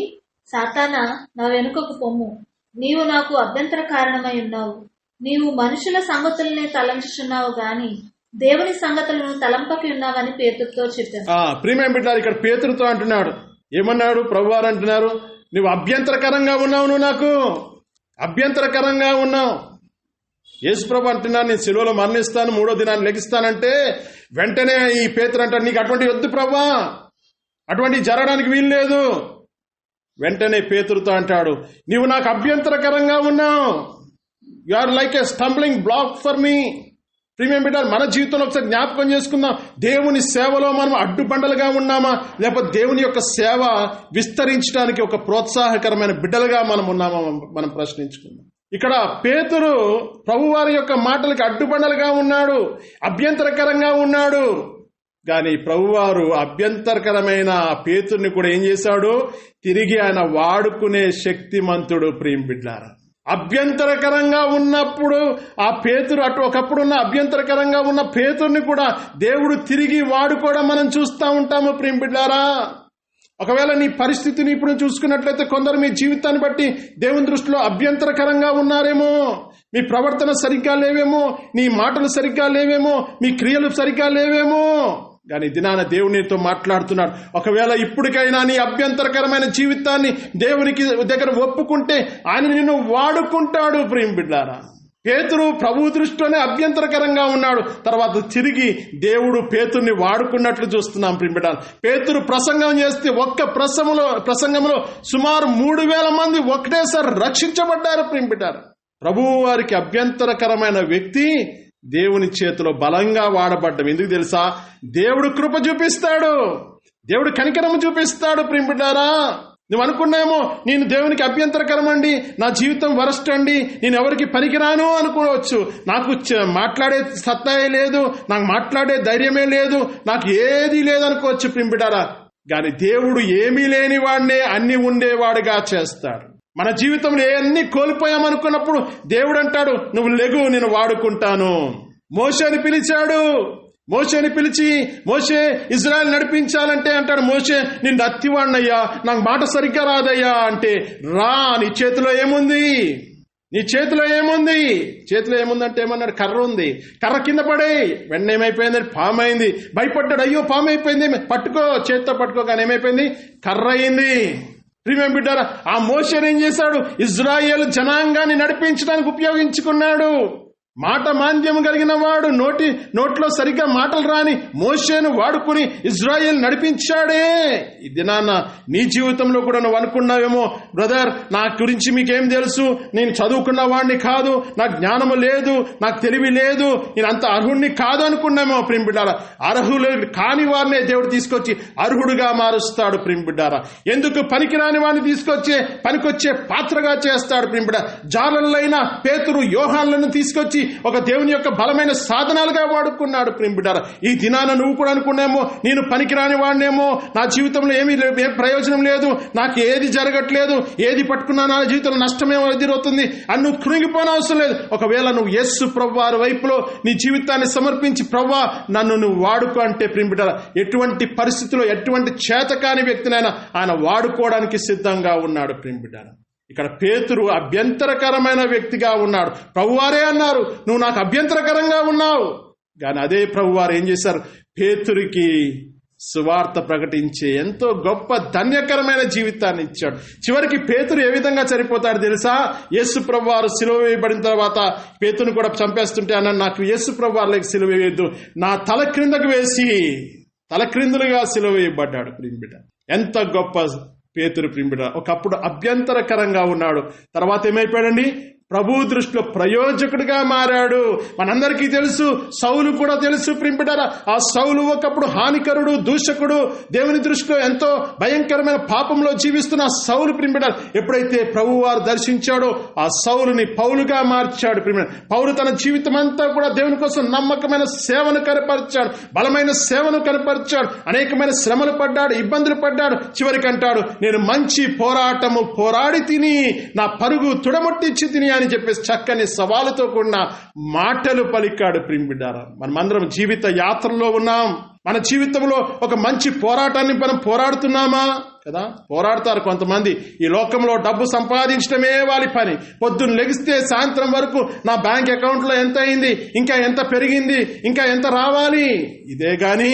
సాతానా, నా వెనుకకు పొమ్ము, నీవు నాకు అభ్యంతర కారణమై ఉన్నావు. నీవు మనుషుల సంగతులనే తలంచుచున్నావు గాని దేవుని సంగతులను తలంపకి ఉన్నావని పేతురుతో చెప్పాను. ప్రియమైన బిడ్డలారా, ఇక్కడ పేతురుతో అంటున్నాడు. ఏమన్నాడు? ప్రభువారు అంటున్నారు, నువ్వు అభ్యంతరకరంగా ఉన్నావు, నువ్వు నాకు అభ్యంతరకరంగా ఉన్నావు. యేసు ప్రభు అంటున్నాను, నేను శిలువలో మరణిస్తాను, 3వ దినాన్ని లెగిస్తానంటే వెంటనే ఈ పేతురు అంటాడు, నీకు అటువంటి వద్దు ప్రభువా, అటువంటి జరగడానికి వీలు లేదు. వెంటనే పేతురుతో అంటాడు, నీవు నాకు అభ్యంతరకరంగా ఉన్నావు. You are like a stumbling block for me. ప్రియమైన బిడ్డలారా, మన జీవితంలో ఒకసారి జ్ఞాపకం చేసుకుందాం. దేవుని సేవలో మనం అడ్డుబండలుగా ఉన్నామా, లేకపోతే దేవుని యొక్క సేవ విస్తరించడానికి ఒక ప్రోత్సాహకరమైన బిడ్డలుగా మనం ఉన్నామా మనం ప్రశ్నించుకుందాం. ఇక్కడ పేతురు ప్రభువారి యొక్క మాటలకి అడ్డుబండలుగా ఉన్నాడు, అభ్యంతరకరంగా ఉన్నాడు. కానీ ప్రభువారు అభ్యంతరకరమైన పేతుర్ని కూడా ఏం చేశాడు? తిరిగి ఆయన వాడుకునే శక్తిమంతుడు. ప్రియంబిడ్లారా, అభ్యంతరకరంగా ఉన్నప్పుడు ఆ పేతురు ఒకప్పుడున్న అభ్యంతరకరంగా ఉన్న పేతుర్ని కూడా దేవుడు తిరిగి వాడుకోవడం మనం చూస్తూ ఉంటాము. ప్రియంబిడ్లారా, ఒకవేళ నీ పరిస్థితిని ఇప్పుడు చూసుకున్నట్లయితే కొందరు మీ జీవితాన్ని బట్టి దేవుని దృష్టిలో అభ్యంతరకరంగా ఉన్నారేమో, మీ ప్రవర్తన సరిగ్గా లేవేమో, నీ మాటలు సరిగ్గా లేవేమో, మీ క్రియలు సరిగ్గా లేవేమో. కానీ దినాన దేవునితో మాట్లాడుతున్నాడు, ఒకవేళ ఇప్పటికైనా నీ అభ్యంతరకరమైన జీవితాన్ని దేవునికి దగ్గర ఒప్పుకుంటే ఆయన నిన్ను వాడుకుంటాడు. ప్రియంబిడ్లారా, పేతురు ప్రభు దృష్టిలోనే అభ్యంతరకరంగా ఉన్నాడు. తర్వాత తిరిగి దేవుడు పేతుర్ని వాడుకున్నట్లు చూస్తున్నాం. ప్రియంబిడ్లారా, పేతురు ప్రసంగం చేస్తే ఒక్క ప్రసంగంలో సుమారు 3000 మంది ఒకటేసారి రక్షించబడ్డారు. ప్రియంబిడ్లారా, ప్రభువు వారికి అభ్యంతరకరమైన వ్యక్తి దేవుని చేతిలో బలంగా వాడబడ్డం. ఎందుకు తెలుసా? దేవుడు కృప చూపిస్తాడు, దేవుడు కనికరము చూపిస్తాడు. ప్రియంబిడ్లారా, నువ్వు అనుకున్నామో నేను దేవునికి అభ్యంతరకరం అండి, నా జీవితం వరస్ట్ అండి, నేను ఎవరికి పనికిరాను అనుకోవచ్చు, నాకు మాట్లాడే సత్తాయే లేదు, నాకు మాట్లాడే ధైర్యమే లేదు, నాకు ఏది లేదనుకోవచ్చు. ప్రియంబిడ్లారా, కానీ దేవుడు ఏమీ లేని వాడినే అన్ని ఉండేవాడిగా చేస్తాడు. మన జీవితంలో అన్ని కోల్పోయామనుకున్నప్పుడు దేవుడు అంటాడు, నువ్వు లెగు, నేను వాడుకుంటాను. మోషేని పిలిచాడు, మోషేని పిలిచి, మోషే ఇజ్రాయెల్ నడిపించాలంటే అంటాడు, మోషే నిన్ను అత్తివాడినయ్యా, నాకు మాట సరిగ్గా రాదయ్యా అంటే, రా, నీ చేతిలో ఏముంది, నీ చేతిలో ఏముంది, చేతిలో ఏముందంటే ఏమన్నాడు? కర్ర ఉంది, కర్ర కింద పడే. వెంటనే ఏమైపోయింది? పాము అయింది. భయపడ్డాడు, అయ్యో పాము అయిపోయింది, పట్టుకో, చేతితో పట్టుకో. కానీ ఏమైపోయింది? కర్ర అయింది. ప్రియమైన బిడ్డారా, ఆ మోషేని ఏం చేశాడు? ఇజ్రాయేల్ జనాంగాన్ని నడిపించడానికి ఉపయోగించుకున్నాడు. మాట మాంద్యం కలిగిన వాడు, నోట్లో సరిగ్గా మాటలు రాని మోషేను వాడుకుని ఇజ్రాయేల్ నడిపించాడే. ఈ దినాన్న నీ జీవితంలో కూడా నువ్వు అనుకున్నావేమో, బ్రదర్ నా గురించి మీకేం తెలుసు, నేను చదువుకున్న వాడిని కాదు, నాకు జ్ఞానము లేదు, నాకు తెలివి లేదు, నేను అంత అర్హుడిని కాదు అనుకున్నామో. ప్రియం బిడ్డారా, అర్హులు కాని వారినే దేవుడు తీసుకొచ్చి అర్హుడుగా మారుస్తాడు. ప్రియం బిడ్డారా, ఎందుకు పనికిరాని వాడిని తీసుకొచ్చే పనికొచ్చే పాత్రగా చేస్తాడు. ప్రియం బిడ్డ, జాలర్లైన పేతురు, యోహాన్లను తీసుకొచ్చి ఒక దేవుని యొక్క బలమైన సాధనాలుగా వాడుకున్నాడు. ప్రియం బిడ్డారా, ఈ దినాన నువ్వు కూడా అనుకున్నామో, నేను పనికిరాని వాడినేమో, నా జీవితంలో ఏమీ ప్రయోజనం లేదు, నాకు ఏది జరగట్లేదు, ఏది పట్టుకున్నా నా జీవితంలో నష్టమేమో ఎదురవుతుంది అని నువ్వు కృంగిపోనవసరం లేదు. ఒకవేళ నువ్వు యేసు ప్రభువారి వైపులో నీ జీవితాన్ని సమర్పించి, ప్రభువా నన్ను నువ్వు వాడుకో అంటే, ప్రియం బిడ్డారా, ఎటువంటి పరిస్థితుల్లో ఎటువంటి చేతకాని వ్యక్తినైనా ఆయన వాడుకోవడానికి సిద్ధంగా ఉన్నాడు. ప్రియం బిడ్డారా, ఇక్కడ పేతురు అభ్యంతరకరమైన వ్యక్తిగా ఉన్నాడు. ప్రభువారే అన్నారు, నువ్వు నాకు అభ్యంతరకరంగా ఉన్నావు. కానీ అదే ప్రభువారు ఏం చేశారు? పేతురికి సువార్త ప్రకటించే ఎంతో గొప్ప ధన్యకరమైన జీవితాన్ని ఇచ్చాడు. చివరికి పేతురు ఏ విధంగా చనిపోతాడు తెలుసా? యేసు ప్రభువారు సిలువ వేయబడిన తర్వాత పేతురుని కూడా చంపేస్తుంటే అన్నాడు, నాకు యేసు ప్రభువారులకు సిలువ వేయద్దు, నా తల క్రిందకు వేసి తలక్రిందులుగా సిలువ వేయబడ్డాడు. ప్రియం బిడ్డ, ఎంత గొప్ప పేతురు. ప్రియం బిడ్డ, ఒకప్పుడు అభ్యంతరకరంగా ఉన్నాడు, తర్వాత ఏమైపోయాడండి? ప్రభు దృష్టిలో ప్రయోజకుడిగా మారాడు. మనందరికీ తెలుసు, సౌలు కూడా తెలుసు. ప్రియం బిడ్డారా, ఆ సౌలు ఒకప్పుడు హానికరుడు, దూషకుడు, దేవుని దృష్టిలో ఎంతో భయంకరమైన పాపంలో జీవిస్తున్న ఆ సౌలు, ప్రియం బిడ్డారా, ఎప్పుడైతే ప్రభువారు దర్శించాడో ఆ సౌలుని పౌలుగా మార్చాడు. ప్రియం బిడ్డారా, పౌలు తన జీవితం అంతా కూడా దేవుని కోసం నమ్మకమైన సేవను కనపరిచాడు, బలమైన సేవను కనపరిచాడు, అనేకమైన శ్రమలు పడ్డాడు, ఇబ్బందులు పడ్డాడు. చివరికి అంటాడు, నేను మంచి పోరాటము పోరాడి తిని నా పరుగు తుడముట్టించి తిని అని చెప్పేసి చక్కని సవాలుతో కూడిన మాటలు పలికాడు. ప్రియం బిడ్డారా, మనమందరం జీవిత యాత్రలో ఉన్నాం. మన జీవితంలో ఒక మంచి పోరాటాన్ని మనం పోరాడుతున్నామా? కదా, పోరాడతారు కొంతమంది. ఈ లోకంలో డబ్బు సంపాదించడమే వాళ్ళ పని. పొద్దున్న లెగిస్తే సాయంత్రం వరకు నా బ్యాంక్ అకౌంట్లో ఎంత అయింది, ఇంకా ఎంత పెరిగింది, ఇంకా ఎంత రావాలి, ఇదే గాని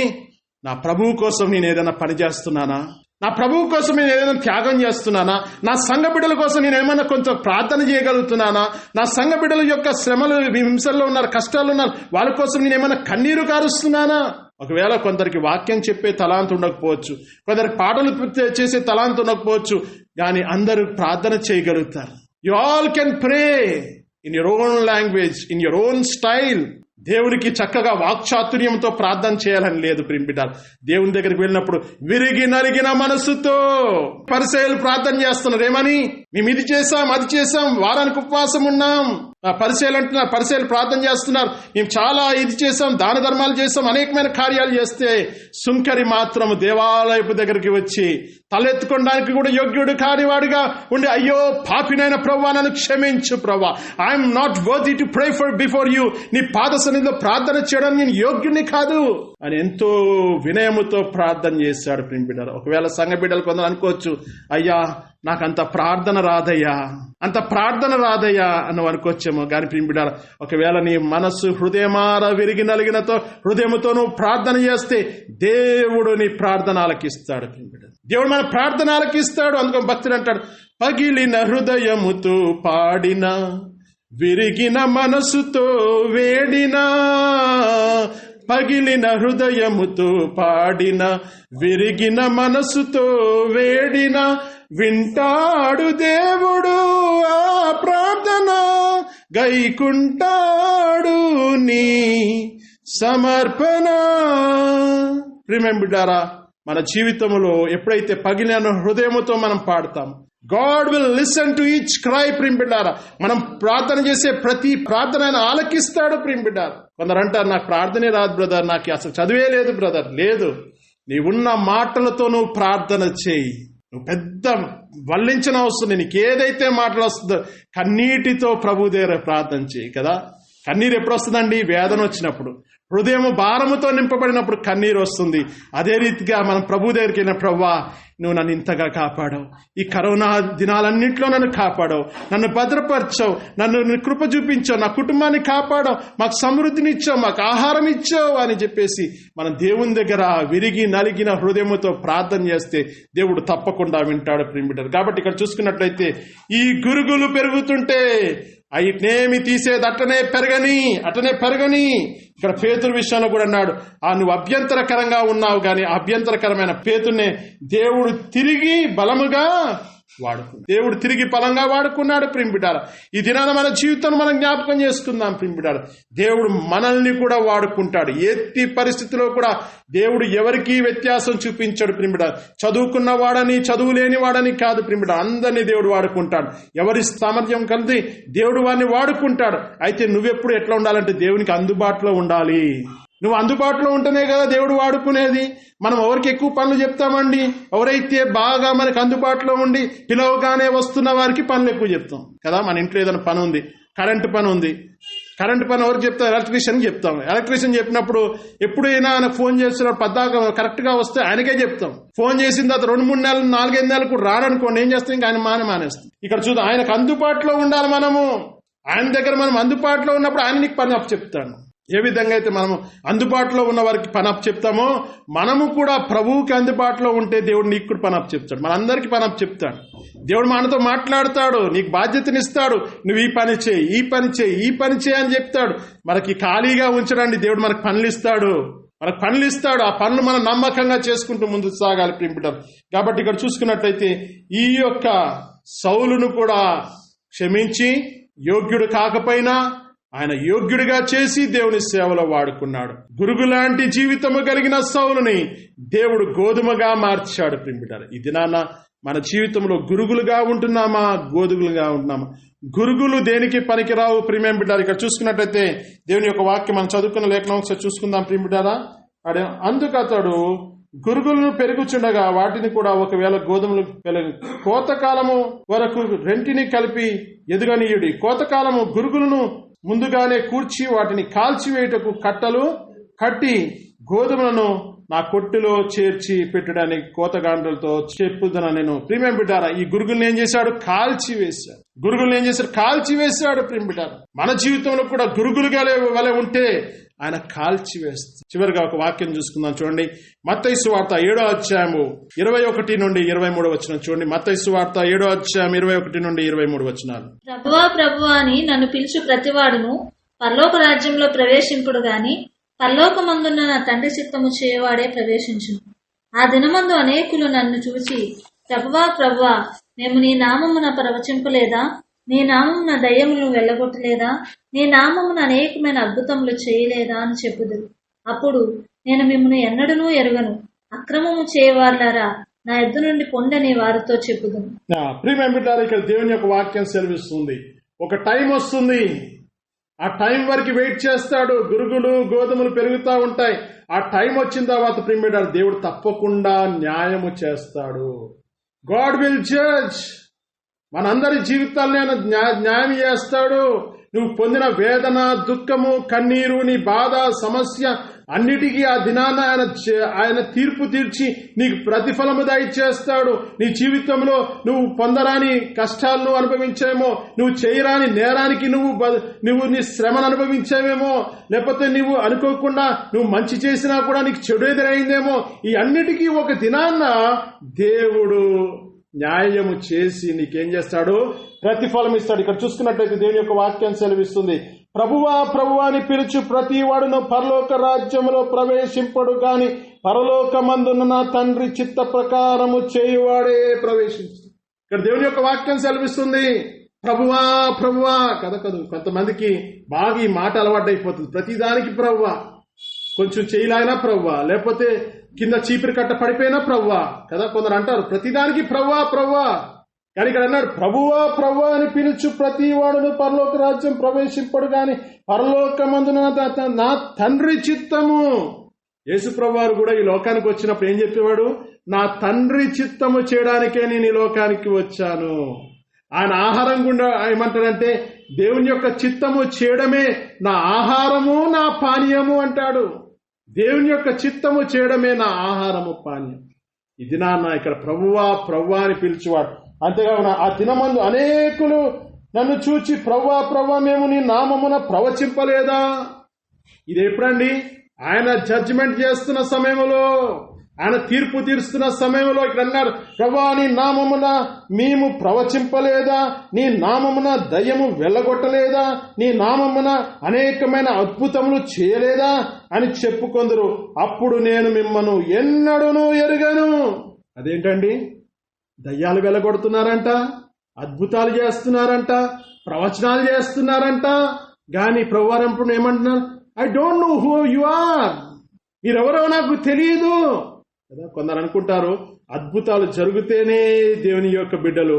నా ప్రభువు కోసం నేను ఏదైనా పని చేస్తున్నానా? నా ప్రభువు కోసం నేను ఏదైనా త్యాగం చేస్తున్నానా? నా సంఘ బిడ్డల కోసం నేను ఏమైనా కొంచెం ప్రార్థన చేయగలుగుతున్నానా? నా సంఘ బిడ్డల యొక్క శ్రమలు, హింసల్లో ఉన్నారు, కష్టాలు ఉన్నారు, వాళ్ళ కోసం నేను ఏమైనా కన్నీరు కారుస్తున్నానా? ఒకవేళ కొందరికి వాక్యం చెప్పే తలాంత ఉండకపోవచ్చు, కొందరికి పాటలు చేసే తలాంత ఉండకపోవచ్చు, కానీ అందరూ ప్రార్థన చేయగలుగుతారు. You all can pray in your own language, in your own style. దేవునికి చక్కగా వాక్చాతుర్యంతో ప్రార్థన చేయాలని లేదు. ప్రియం బిడ్డలారా, దేవుని దగ్గరికి వెళ్ళినప్పుడు విరిగి నలిగిన మనసుతో. పరిసయ్యులు ప్రార్థన చేస్తున్నారు, ఏమని? మేము ఇది చేసాం, అది చేసాం, వారానికి ఉపవాసం ఉన్నాం. పరిసయ్యులు అంటున్నారు, పరిసయ్యులు ప్రార్థన చేస్తున్నారు, మేము చాలా ఇది చేసాం, దాన ధర్మాలు చేసాం, అనేకమైన కార్యాలు చేస్తే సుంకరి మాత్రం దేవాలయపు దగ్గరికి వచ్చి తలెత్తుకోవడానికి కూడా యోగ్యుడు కానివాడిగా ఉండి, అయ్యో పాపినైన ప్రభువా నన్ను క్షమించు ప్రభువా, I'm not worthy to pray for before you, నీ పాద సన్నిధిలో ప్రార్థన చేయడానికి నేను యోగ్యుని కాదు అని ఎంతో వినయముతో ప్రార్థన చేశాడు. ప్రియం బిడ్డలారా, ఒకవేళ సంఘ బిడ్డలు కొందరు అనుకోవచ్చు, అయ్యా నాకంత ప్రార్థన రాదయ్యా, అంత ప్రార్థన రాదయ్యా అని అనుకోవచ్చేమో. కానీ ప్రియం బిడ్డలారా, ఒకవేళ నీ మనస్సు హృదయమార విరిగి నలిగినతో హృదయముతో నువ్వు ప్రార్థన చేస్తే దేవుడు నీ ప్రార్థన ఆలకిస్తాడు. ప్రియం బిడ్డలారా, దేవుడు మన ప్రార్థన ఆలకిస్తాడు. అందుకని భక్తుడు అంటాడు, పగిలిన హృదయముతో పాడిన, విరిగిన మనసుతో వేడినా, పగిలిన హృదయముతో పాడిన, విరిగిన మనసుతో వేడిన, వింటాడు దేవుడు ఆ ప్రార్థన, గైకుంటాడు నీ సమర్పణ. ప్రియమైన బిడ్డారా, మన జీవితంలో ఎప్పుడైతే పగిలిన హృదయముతో మనం పాడతాం, God will listen to each cry. ప్రియం బిడ్డారా, మనం ప్రార్థన చేసే ప్రతి ప్రార్థన ఆయన ఆలకిస్తాడు. ప్రియం బిడ్డారా, కొందరు అంటారు, నాకు ప్రార్థనే రాదు బ్రదర్, నాకు అసలు చదివే లేదు బ్రదర్. లేదు, నీవున్న మాటలతో నువ్వు ప్రార్థన చేయి. నువ్వు పెద్ద వల్లించిన అవసరం, నీకు ఏదైతే మాటలు వస్తుందో కన్నీటితో ప్రభు దగ్గర ప్రార్థన చేయి. కదా, కన్నీరు ఎప్పుడు వస్తుందండి? వేదన వచ్చినప్పుడు, హృదయం భారముతో నింపబడినప్పుడు కన్నీరు వస్తుంది. అదే రీతిగా మనం ప్రభు దగ్గరికి వెళ్ళిన, ప్రభువా నువ్వు నన్ను ఇంతగా కాపాడావు, ఈ కరోనా దినాలన్నింటిలో నన్ను కాపాడావు, నన్ను భద్రపరచావు, నన్ను కృప చూపించావు, నా కుటుంబాన్ని కాపాడావు, మాకు సమృద్ధిని ఇచ్చావు, మాకు ఆహారం ఇచ్చావు అని చెప్పేసి మనం దేవుని దగ్గర విరిగి నలిగిన హృదయంతో ప్రార్థన చేస్తే దేవుడు తప్పకుండా వింటాడు ప్రియమిత్రులారా. కాబట్టి ఇక్కడ చూసుకున్నట్లయితే ఈ గురుగులు పెరుగుతుంటే అట్నేమి తీసేది అట్టనే పెరగని. ఇక్కడ పేతురు విషయంలో కూడా అన్నాడు, నువ్వు అభ్యంతరకరంగా ఉన్నావు, కానీ అభ్యంతరకరమైన పేతుర్నే దేవుడు తిరిగి బలముగా వాడుకున్నాడు ప్రియమిత్రులారా. ఈ దినాన మన జీవితాన్ని మనం జ్ఞాపకం చేసుకుందాం ప్రియమిత్రులారా. దేవుడు మనల్ని కూడా వాడుకుంటాడు. ఎట్టి పరిస్థితిలో కూడా దేవుడు ఎవరికీ వ్యత్యాసం చూపించాడు ప్రియమిత్రులారా. చదువుకున్న వాడని చదువు లేని వాడని కాదు ప్రియమిత్రులారా, అందరినీ దేవుడు వాడుకుంటాడు. ఎవరి సామర్థ్యం కలిసి దేవుడు వారిని వాడుకుంటాడు. అయితే నువ్వెప్పుడు ఎట్లా ఉండాలంటే దేవునికి అందుబాటులో ఉండాలి. నువ్వు అందుబాటులో ఉంటేనే కదా దేవుడు వాడుకునేది. మనం ఎవరికి ఎక్కువ పనులు చెప్తామండి? ఎవరైతే బాగా మనకు అందుబాటులో ఉండి పిలవగానే వస్తున్న వారికి పనులు ఎక్కువ చెప్తాం కదా. మన ఇంట్లో ఏదైనా పని ఉంది, కరెంటు పని ఉంది, కరెంటు పని ఎవరికి చెప్తాం? ఎలక్ట్రీషియన్ చెప్తాం. ఎలక్ట్రీషియన్ చెప్పినప్పుడు ఎప్పుడైనా ఆయన ఫోన్ చేస్తున్నాడు, పద్దాక కరెక్ట్ గా వస్తే ఆయనకే చెప్తాం. ఫోన్ చేసిన తర్వాత 2-3 నెలలు 4-5 నెలలు కూడా రాడనుకోండి, ఏం చేస్తాం? ఇంకా ఆయన మానేస్తాం. ఇక్కడ చూద్దాం, ఆయనకు అందుబాటులో ఉండాలి. మనము ఆయన దగ్గర మనం అందుబాటులో ఉన్నప్పుడు ఆయన నీకు పని చెప్తాడు. ఏ విధంగా అయితే మనము అందుబాటులో ఉన్న వారికి పని చెప్తామో, మనము కూడా ప్రభువుకి అందుబాటులో ఉంటే దేవుడు నీకు కూడా పని చెప్తాడు. మనందరికీ పని చెప్తాడు. దేవుడు మనతో మాట్లాడతాడు, నీకు బాధ్యతనిస్తాడు. నువ్వు ఈ పని చేయి అని చెప్తాడు. మనకి ఖాళీగా ఉంచడానికి దేవుడు మనకు పనులు ఇస్తాడు. ఆ పనులు మనం నమ్మకంగా చేసుకుంటూ ముందుకు సాగాలి ప్రియమిత్రులారా. కాబట్టి ఇక్కడ చూసుకున్నట్లయితే ఈ యొక్క సౌలును కూడా క్షమించి, యోగ్యుడు కాకపోయినా ఆయన యోగ్యుడిగా చేసి దేవుని సేవలో వాడుకున్నాడు. గురుగులాంటి జీవితము కలిగిన సౌలుని దేవుడు గోధుమగా మార్చాడు ప్రియమిత్రులారా. ఈ దినాన మన జీవితంలో గురుగులుగా ఉంటున్నామా, గోధుమలుగా ఉంటున్నామా? గురుగులు దేనికి పనికిరావు ప్రియమిత్రులారా. ఇక్కడ చూసుకున్నట్లయితే దేవుని యొక్క వాక్యం మనం చదువుకున్న లేఖనం ఒకసారి చూసుకుందాం ప్రియమిత్రులారా. అందుకు అతడు గురుగులను పెరుగుచుండగా వాటిని కూడా ఒకవేళ గోధుమలు కోతకాలము వరకు రెంటిని కలిపి ఎదుగనీయుడి. కోతకాలము గురుగులను ముందుగానే కూర్చి వాటిని కాల్చివేయటకు కట్టలు కట్టి గోధుమలను నా కొట్టులో చేర్చి పెట్టడానికి కోతగాండ్రులతో చెప్పుదున నేను. ప్రియమైన బిడ్డారా, ఈ గురుగుల్ని ఏం చేశాడు? కాల్చివేశాడు ప్రియమైన బిడ్డారా. మన జీవితంలో కూడా గురుగులుగా వలె ఉంటే ఆయన కాల్చివేస్తాడు. చివరిగా ఒక వాక్యం చూసుకుందాం చూడండి. మత్తయి సువార్త 7వ అధ్యాయము 21 నుండి 23 వచనం చూడండి. మత్తయి సువార్త 7వ అధ్యాయం 21 నుండి 23 వచనాలు. ప్రభువా అని నన్ను పిలుచు ప్రతివాడును పరలోక రాజ్యంలో ప్రవేశింపుడు గాని పరలోకమందున్న నా తండ్రి చిత్తము చేయవాడే ప్రవేశించును. ఆ దినమందు అనేకులు నన్ను చూచి, ప్రభువా మేము నీ నామమున ప్రవచింపలేదా? నీ నామమున దయ్యములను వెళ్ళగొట్టలేదా? నీ నామమున అనేకమైన అద్భుతములు చేయలేదా అని చెప్పుదురు. అప్పుడు నేను మిమ్మల్ని ఎన్నడూ ఎరుగను, అక్రమము చేయవారులారా నా ఎద్దు నుండి పొండని వారితో చెప్పుదును. ప్రియమైన ఇక్కడ దేవుని యొక్క వాక్యం సెలవిస్తుంది. ఒక టైం వస్తుంది, ఆ టైం వరకు వెయిట్ చేస్తాడు. గురుగులు గోధుమలు పెరుగుతూ ఉంటాయి. ఆ టైం వచ్చిన తర్వాత ప్రియమైన దేవుడు తప్పకుండా న్యాయము చేస్తాడు. God will judge. మనందరి జీవితాలను న్యాయం చేస్తాడు. నువ్వు పొందిన వేదన, దుఃఖము, కన్నీరు, నీ బాధ, సమస్య అన్నిటికీ ఆ దినాన ఆయన తీర్పు తీర్చి నీకు ప్రతిఫలము దయచేస్తాడు. నీ జీవితంలో నువ్వు పొందరాని కష్టాలను అనుభవించేమో, నువ్వు చేయరాని నేరానికి నువ్వు నీ శ్రమను అనుభవించేవేమో, లేకపోతే నువ్వు అనుకోకుండా నువ్వు మంచి చేసినా కూడా నీకు చెడు ఎదురైందేమో. ఈ అన్నిటికీ ఒక దినాన్న దేవుడు న్యాయము చేసి నీకేం చేస్తాడు? ప్రతిఫలం ఇస్తాడు. ఇక్కడ చూసుకున్నట్లయితే దేవుని యొక్క వాక్యం సెలవిస్తుంది. ప్రభువా అని పిలుచు ప్రతి వాడును పరలోక రాజ్యములో ప్రవేశింపడు గాని పరలోకమందున్న నా తండ్రి చిత్త ప్రకారము చేయువాడే ప్రవేశించు. ఇక్కడ దేవుని యొక్క వాక్యం సెలవిస్తుంది. ప్రభువా కదకదు. కొంతమందికి బాగా ఈ మాట అలవాటు అయిపోతుంది. ప్రతిదానికి ప్రభువా, కొంచెం చేయలాగినా ప్రభువా, లేకపోతే కింద చీపిరి కట్ట పడిపోయినా ప్రభువా కదా. కొందరు అంటారు ప్రతిదానికి ప్రభువా. కానీ ఇక్కడ అన్నాడు ప్రభువా అని పిలుచు ప్రతి వాడును పరలోక రాజ్యం ప్రవేశింపడు గాని పరలోకమందున నా తండ్రి చిత్తము. యేసు ప్రభువారు కూడా ఈ లోకానికి వచ్చినప్పుడు ఏం చెప్పేవాడు? నా తండ్రి చిత్తము చేయడానికే నేను ఈ లోకానికి వచ్చాను. ఆయన ఆహారం గుండా ఏమంటాడంటే దేవుని యొక్క చిత్తము చేయడమే నా ఆహారము నా పానీయము అంటాడు. దేవుని యొక్క చిత్తము చేయడమే నా ఆహారము పానీయం. ఈ దినాన్న ఇక్కడ ప్రభువా ప్రభువా అని పిలిచేవాడు. అంతేకాకుండా ఆ దినమందు అనేకులు నన్ను చూచి ప్రభువా ప్రభువా మేము నీ నామమున ప్రవచింపలేదా? ఇది ఎప్పుడండి? ఆయన జడ్జిమెంట్ చేస్తున్న సమయంలో, ఆయన తీర్పు తీరుస్తున్న సమయంలో ఇక్కడ అన్నారు, ప్రభువా నీ నామమున మేము ప్రవచింపలేదా? నీ నామమున దయ్యము వెళ్ళగొట్టలేదా? నీ నామమున అనేకమైన అద్భుతములు చేయలేదా అని చెప్పుకొందరు. అప్పుడు నేను మిమ్మను ఎన్నడూను ఎరుగను. అదేంటండి? దయ్యాలు వెళ్ళగొడుతున్నారంట, అద్భుతాలు చేస్తున్నారంట, ప్రవచనాలు చేస్తున్నారంట. గాని ప్రభువారు ఏమంటున్నారు? I don't know who you are. మీరెవరో నాకు తెలియదు కదా. కొందరు అనుకుంటారు అద్భుతాలు జరిగితేనే దేవుని యొక్క బిడ్డలు,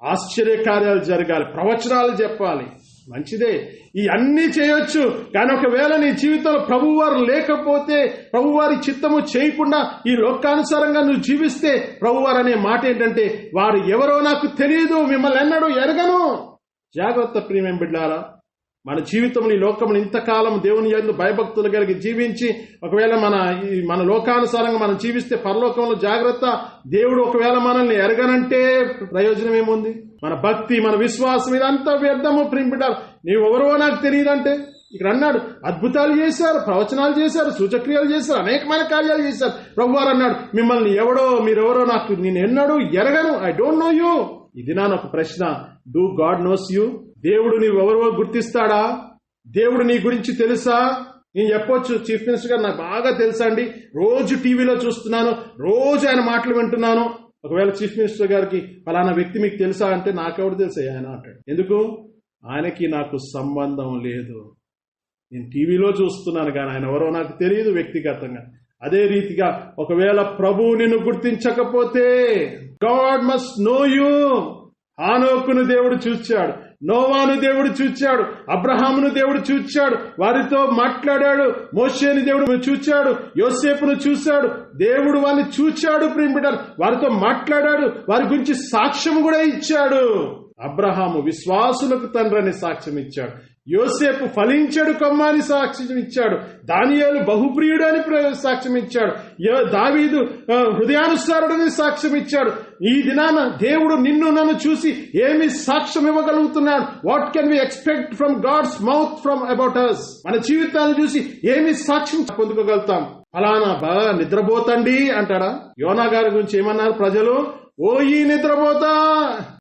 ఆశ్చర్యకార్యాలు జరగాలి, ప్రవచనాలు చెప్పాలి. మంచిదే, ఈ అన్ని చేయొచ్చు. కానీ ఒకవేళ నీ జీవితంలో ప్రభువారు లేకపోతే, ప్రభువారి చిత్తము చేయకుండా ఈ లోకానుసారంగా నువ్వు జీవిస్తే, ప్రభువారు అనే మాట ఏంటంటే వారు ఎవరో నాకు తెలియదు, మిమ్మల్ని ఎన్నడూ ఎరగను. జాగ్రత్త ప్రియమైన బిడ్డలారా. మన జీవితంలో ఈ లోకంలో ఇంతకాలం దేవుని యందు భయభక్తులు కలిగి జీవించి ఒకవేళ మన లోకానుసారంగా మనం జీవిస్తే పరలోకంలో జాగ్రత్త. దేవుడు ఒకవేళ మనల్ని ఎరగనంటే ప్రయోజనం ఏముంది? మన భక్తి, మన విశ్వాసం ఇదంతా వ్యర్థము. ప్రియమిడారు, నీవెవరో నాకు తెలియదంటే ఇక్కడ అన్నాడు అద్భుతాలు చేశారు, ప్రవచనాలు చేశారు, సూచక్రియలు చేశారు, అనేకమైన కార్యాలు చేశారు. ప్రభువారు అన్నాడు మిమ్మల్ని మీరెవరో నాకు నేను ఎన్నడూ ఎరగను. I don't know you. ఇది ఒక ప్రశ్న. Do God knows you? దేవుడు నీవెవరో గుర్తిస్తాడా? దేవుడు నీ గురించి తెలుసా? నేను చెప్పొచ్చు, చీఫ్ మినిస్టర్ గారు నాకు బాగా తెలుసా అండి, రోజు టీవీలో చూస్తున్నాను, రోజు ఆయన మాటలు వింటున్నాను. ఒకవేళ చీఫ్ మినిస్టర్ గారికి ఫలానా వ్యక్తి మీకు తెలుసా అంటే నాకెవడు తెలుసా ఆయన అంటాడు. ఎందుకు? ఆయనకి నాకు సంబంధం లేదు. నేను టీవీలో చూస్తున్నాను కానీ ఆయన ఎవరో నాకు తెలియదు వ్యక్తిగతంగా. అదే రీతిగా ఒకవేళ ప్రభువు నిన్ను గుర్తించకపోతే, గాడ్ మస్ట్ నో యూ. హానోకును దేవుడు చూచాడు, నోవాను దేవుడు చూచాడు, అబ్రహామును దేవుడు చూచాడు, వారితో మాట్లాడాడు. మోషేని దేవుడు చూచాడు, యోసేపును చూశాడు. దేవుడు వారిని చూచాడు ప్రియమిడారు, వారితో మాట్లాడాడు, వారి గురించి సాక్ష్యం కూడా ఇచ్చాడు. అబ్రహాము విశ్వాసులకు తండ్రిని సాక్ష్యం ఇచ్చాడు, యోసేపు ఫలించాడు కొమ్మని సాక్ష్యం ఇచ్చాడు, దానియేలు బహుప్రియుడు అని సాక్ష్యం ఇచ్చాడు, దావీదు హృదయానుసారుడని సాక్ష్యం ఇచ్చాడు. ఈ దినాన దేవుడు నిన్ను నన్ను చూసి ఏమి సాక్ష్యం ఇవ్వగలుగుతున్నాడు? What can we expect from God's mouth from about us? మన జీవితాలను చూసి ఏమి సాక్ష్యం పొందుకోగలుగుతాం? ఫలానా బాగా నిద్రపోతండి అంటాడా? యోనా గారి గురించి ఏమన్నారు ప్రజలు? ఓ ఈ నిద్రపోతా.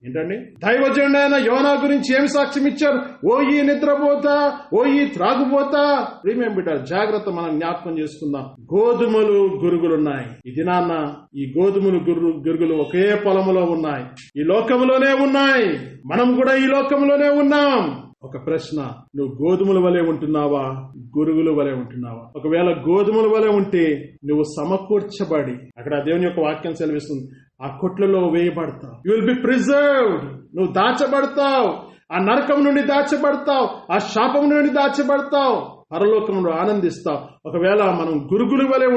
ఏంటండి? దైవజనుడు అయిన యోనా గురించి ఏమి సాక్ష్యం ఇచ్చారు? ఓ ఈ నిద్రపోతా, ఓ ఈ త్రాగుపోతా. ప్రియమైన బిడ్డ జాగ్రత్త, మనం జ్ఞాపకం చేసుకుందాం. గోధుమలు గురుగులున్నాయి. ఈ దినాన్న ఈ గోధుమలు గురుగులు ఒకే పొలములో ఉన్నాయి, ఈ లోకంలోనే ఉన్నాయి. మనం కూడా ఈ లోకంలోనే ఉన్నాం. ఒక ప్రశ్న, నువ్వు గోధుమల వలె ఉంటున్నావా, గురుగుల వలె ఉంటున్నావా? ఒకవేళ గోధుమల వలె ఉంటే నువ్వు సమకూర్చబడి, అక్కడ దేవుని యొక్క వాక్యం సెలవిస్తుంది, ఆ కొట్లలో వేయబడతావు. You will be preserved. నువ్వు దాచబడతావు, ఆ నరకం నుండి దాచబడతావు, ఆ శాపం నుండి దాచబడతావు, పరలోకంలో ఆనందిస్తావు. ఒకవేళ మనం గురుగుల వలె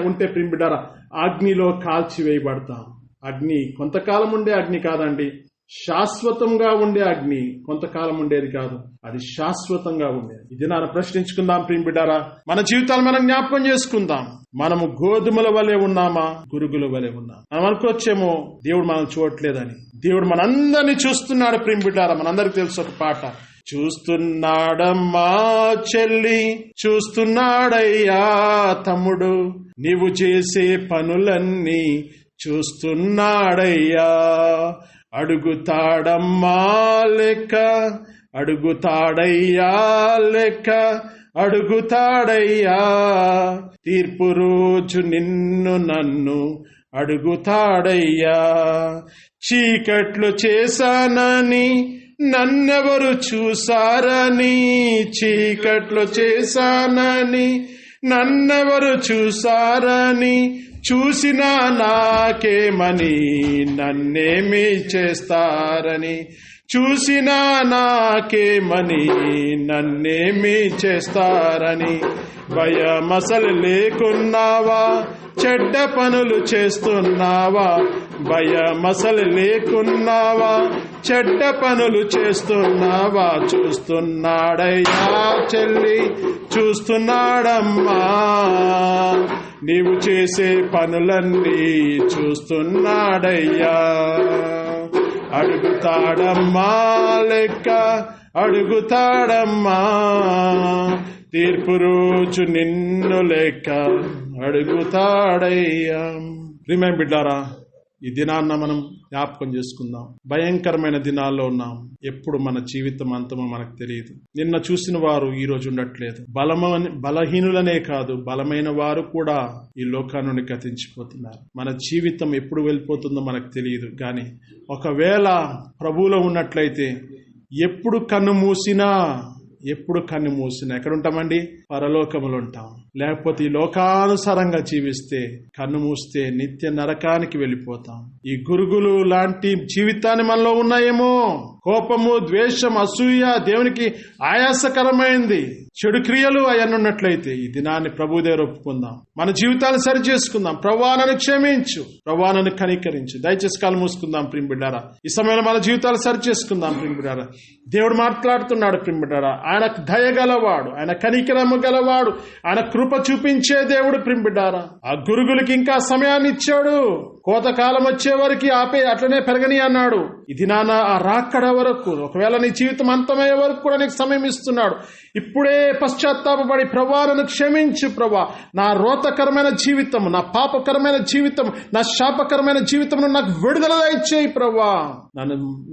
ఉంటే ప్రియమిడారా, అగ్నిలో కాల్చి వేయబడతాం. అగ్ని కొంతకాలం ఉండే అగ్ని కాదండి, శాశ్వతంగా ఉండే అగ్ని. కొంతకాలం ఉండేది కాదు, అది శాశ్వతంగా ఉండేది. ఇది నాన్న ప్రశ్నించుకుందాం ప్రియమిడారా, మన జీవితాలు మనం జ్ఞాపకం చేసుకుందాం. మనము గోధుమల వలె ఉన్నామా, గురుగుల వలె ఉన్నాం? మనం అనుకోవచ్చేమో దేవుడు మనం చూడట్లేదని. దేవుడు మనందరినీ చూస్తున్నాడు ప్రియమిడారా. మనందరికి తెలుసు ఒక పాట, చూస్తున్నాడమ్మా చెల్లి, చూస్తున్నాడయ్యా తమ్ముడు, నీవు చేసే పనులన్నీ చూస్తున్నాడయ్యా. అడుగుతాడమ్మా లెక్క, అడుగుతాడయ్యా లెక్క, అడుగుతాడయ్యా. తీర్పు రోజు నిన్ను నన్ను అడుగుతాడయ్యా. చీకట్లు చేశానని నన్నెవరు చూసారని, చీకట్లు చేశానని నన్నెవరు చూసారని, చూసినా నాకేమని నన్నేమి చేస్తారని, చూసినా నాకేమని నన్నేమి చేస్తారని. భయమసలు లేకున్నావా, చెడ్డ పనులు చేస్తున్నావా, భయమసలు లేకున్నావా, చెడ్డ పనులు చేస్తున్నావా, చూస్తున్నాడయ్యా చెల్లి, చూస్తున్నాడమ్మా, నీవు చేసే పనులన్నీ చూస్తున్నాడయ్యా. అడుగుతాడమ్మా లెక్క, అడుగుతాడమ్మా, తీర్పు రోజు నిన్ను లెక్క అడుగుతాడయ్యా. ప్రియమైన బిడ్డారా, ఈ దినాన్న మనం జ్ఞాపకం చేసుకుందాం. భయంకరమైన దినాల్లో ఉన్నాం. ఎప్పుడు మన జీవితం అంతమో మనకు తెలియదు. నిన్న చూసిన వారు ఈ రోజు ఉండట్లేదు. బలహీనులనే కాదు, బలమైన వారు కూడా ఈ లోకాన్ని నుండి గతించిపోతున్నారు. మన జీవితం ఎప్పుడు వెళ్ళిపోతుందో మనకు తెలియదు. కానీ ఒకవేళ ప్రభువులో ఉన్నట్లయితే ఎప్పుడు కన్ను మూసినా ఎక్కడ ఉంటామండి? పరలోకములు ఉంటాం. లేకపోతే ఈ లోకానుసారంగా జీవిస్తే, కన్ను మూస్తే నిత్య నరకానికి వెళ్ళిపోతాం. ఈ గురుగులు లాంటి జీవితాన్ని మనలో ఉన్నాయేమో. కోపము, ద్వేషం, అసూయ దేవునికి ఆయాసకరమైంది. చెడు క్రియలు అవన్నీ ఉన్నట్లయితే ఈ దినాన్ని ప్రభు దగ్గర ఒప్పుకుందాం. మన జీవితాన్ని సరి చేసుకుందాం. ప్రభువా నన్ను క్షమించు, ప్రభువా నన్ను కనికరించు. దయచేసి కాలు మూసుకుందాం ప్రియ బిడ్డారా. ఈ సమయంలో మన జీవితాలు సరి చేసుకుందాం ప్రియ బిడ్డారా. దేవుడు మాట్లాడుతున్నాడు ప్రియ బిడ్డారా. ఆయన దయ గలవాడు, ఆయన కనికరము గలవాడు, ఆయన కృప చూపించే దేవుడు ప్రియ బిడ్డారా. ఆ గురుగులకి ఇంకా సమయాన్ని ఇచ్చాడు. కోతకాలం వచ్చే వరకు ఆపే, అట్లనే పెరగని అన్నాడు. ఇది నాన్న ఆ రాకడ వరకు, ఒకవేళ నీ జీవితం అంతమయ్యే వరకు కూడా నీకు సమయం ఇస్తున్నాడు. ఇప్పుడే పశ్చాత్తాపపడి ప్రభువా నన్ను క్షమించు ప్రభువా, నా రోతకరమైన జీవితం, నా పాపకరమైన జీవితం, నా శాపకరమైన జీవితం నాకు విడుదల ఇచ్చేయి ప్రభువా.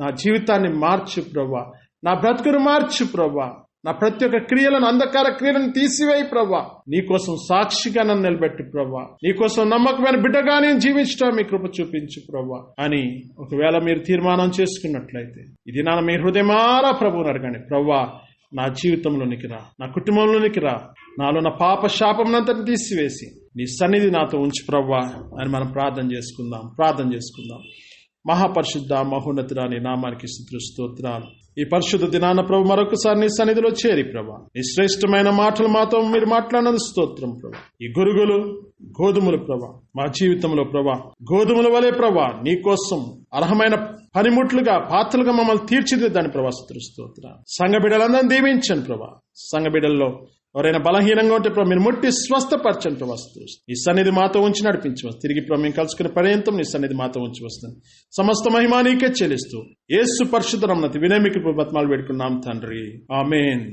నా జీవితాన్ని మార్చు ప్రభువా, నా బ్రతుకును మార్చు ప్రభువా, నా ప్రతి ఒక్క క్రియలను, అంధకార క్రియలను తీసివేయి ప్రభువా. నీకోసం సాక్షిగా నన్ను నిలబెట్టు ప్రభువా, నీకోసం నమ్మకమైన బిడ్డగా నేను జీవించడం మీ కృప చూపించు ప్రభువా అని ఒకవేళ మీరు తీర్మానం చేసుకున్నట్లయితే ఇది నా మీ హృదయమారా ప్రభువుని అడగండి. ప్రభువా నా జీవితంలోనికి రా, నా కుటుంబంలోనికి రా, నాలో నా పాప శాపమునంతటిని తీసివేసి నీ సన్నిధి నాతో ఉంచు ప్రభువా అని మనం ప్రార్థన చేసుకుందాం. మహాపరిశుద్ధ మహోన్నతుడా నీ నామానికి స్తుతులు స్తోత్రాలు. ఈ పరిశుద్ధ దినాన ప్రభు మరొకసారి నీ సన్నిధిలో చేరి ప్రభా నీ శ్రేష్టమైన మాటలు మాతో మీరు మాట్లాడినందుకు స్తోత్రం ప్రభా. ఈ గురుగులు గోధుమలు ప్రభా మా జీవితంలో ప్రభా గోధుమల వలె ప్రభా నీ కోసం అర్హమైన పనిముట్లుగా, పాత్రలుగా మమ్మల్ని తీర్చిదిద్దని ప్రభా స్తుతులు స్తోత్రాలు. సంఘ బిడ్డలందరినీ దీవించండి ప్రభా. సంఘ బిడ్డల్లో ఎవరైనా బలహీనంగా ఉంటే ప్రభు మీరు ముట్టి స్వస్థపరచండి ప్రభా. ఈ సన్నిధి మాతో ఉంచి నడిపించవచ్చు. తిరిగి ప్రభు మేము కలుసుకునే పర్యంతం నీ సన్నిధి మాతో ఉంచి వస్తుంది. సమస్త మహిమా నీకే చెల్లిస్తూ యేసు పరిశుద్ధ నామమున వినమ్మిక బతిమాలు పెట్టుకున్నాం తండ్రి. ఆమేన్.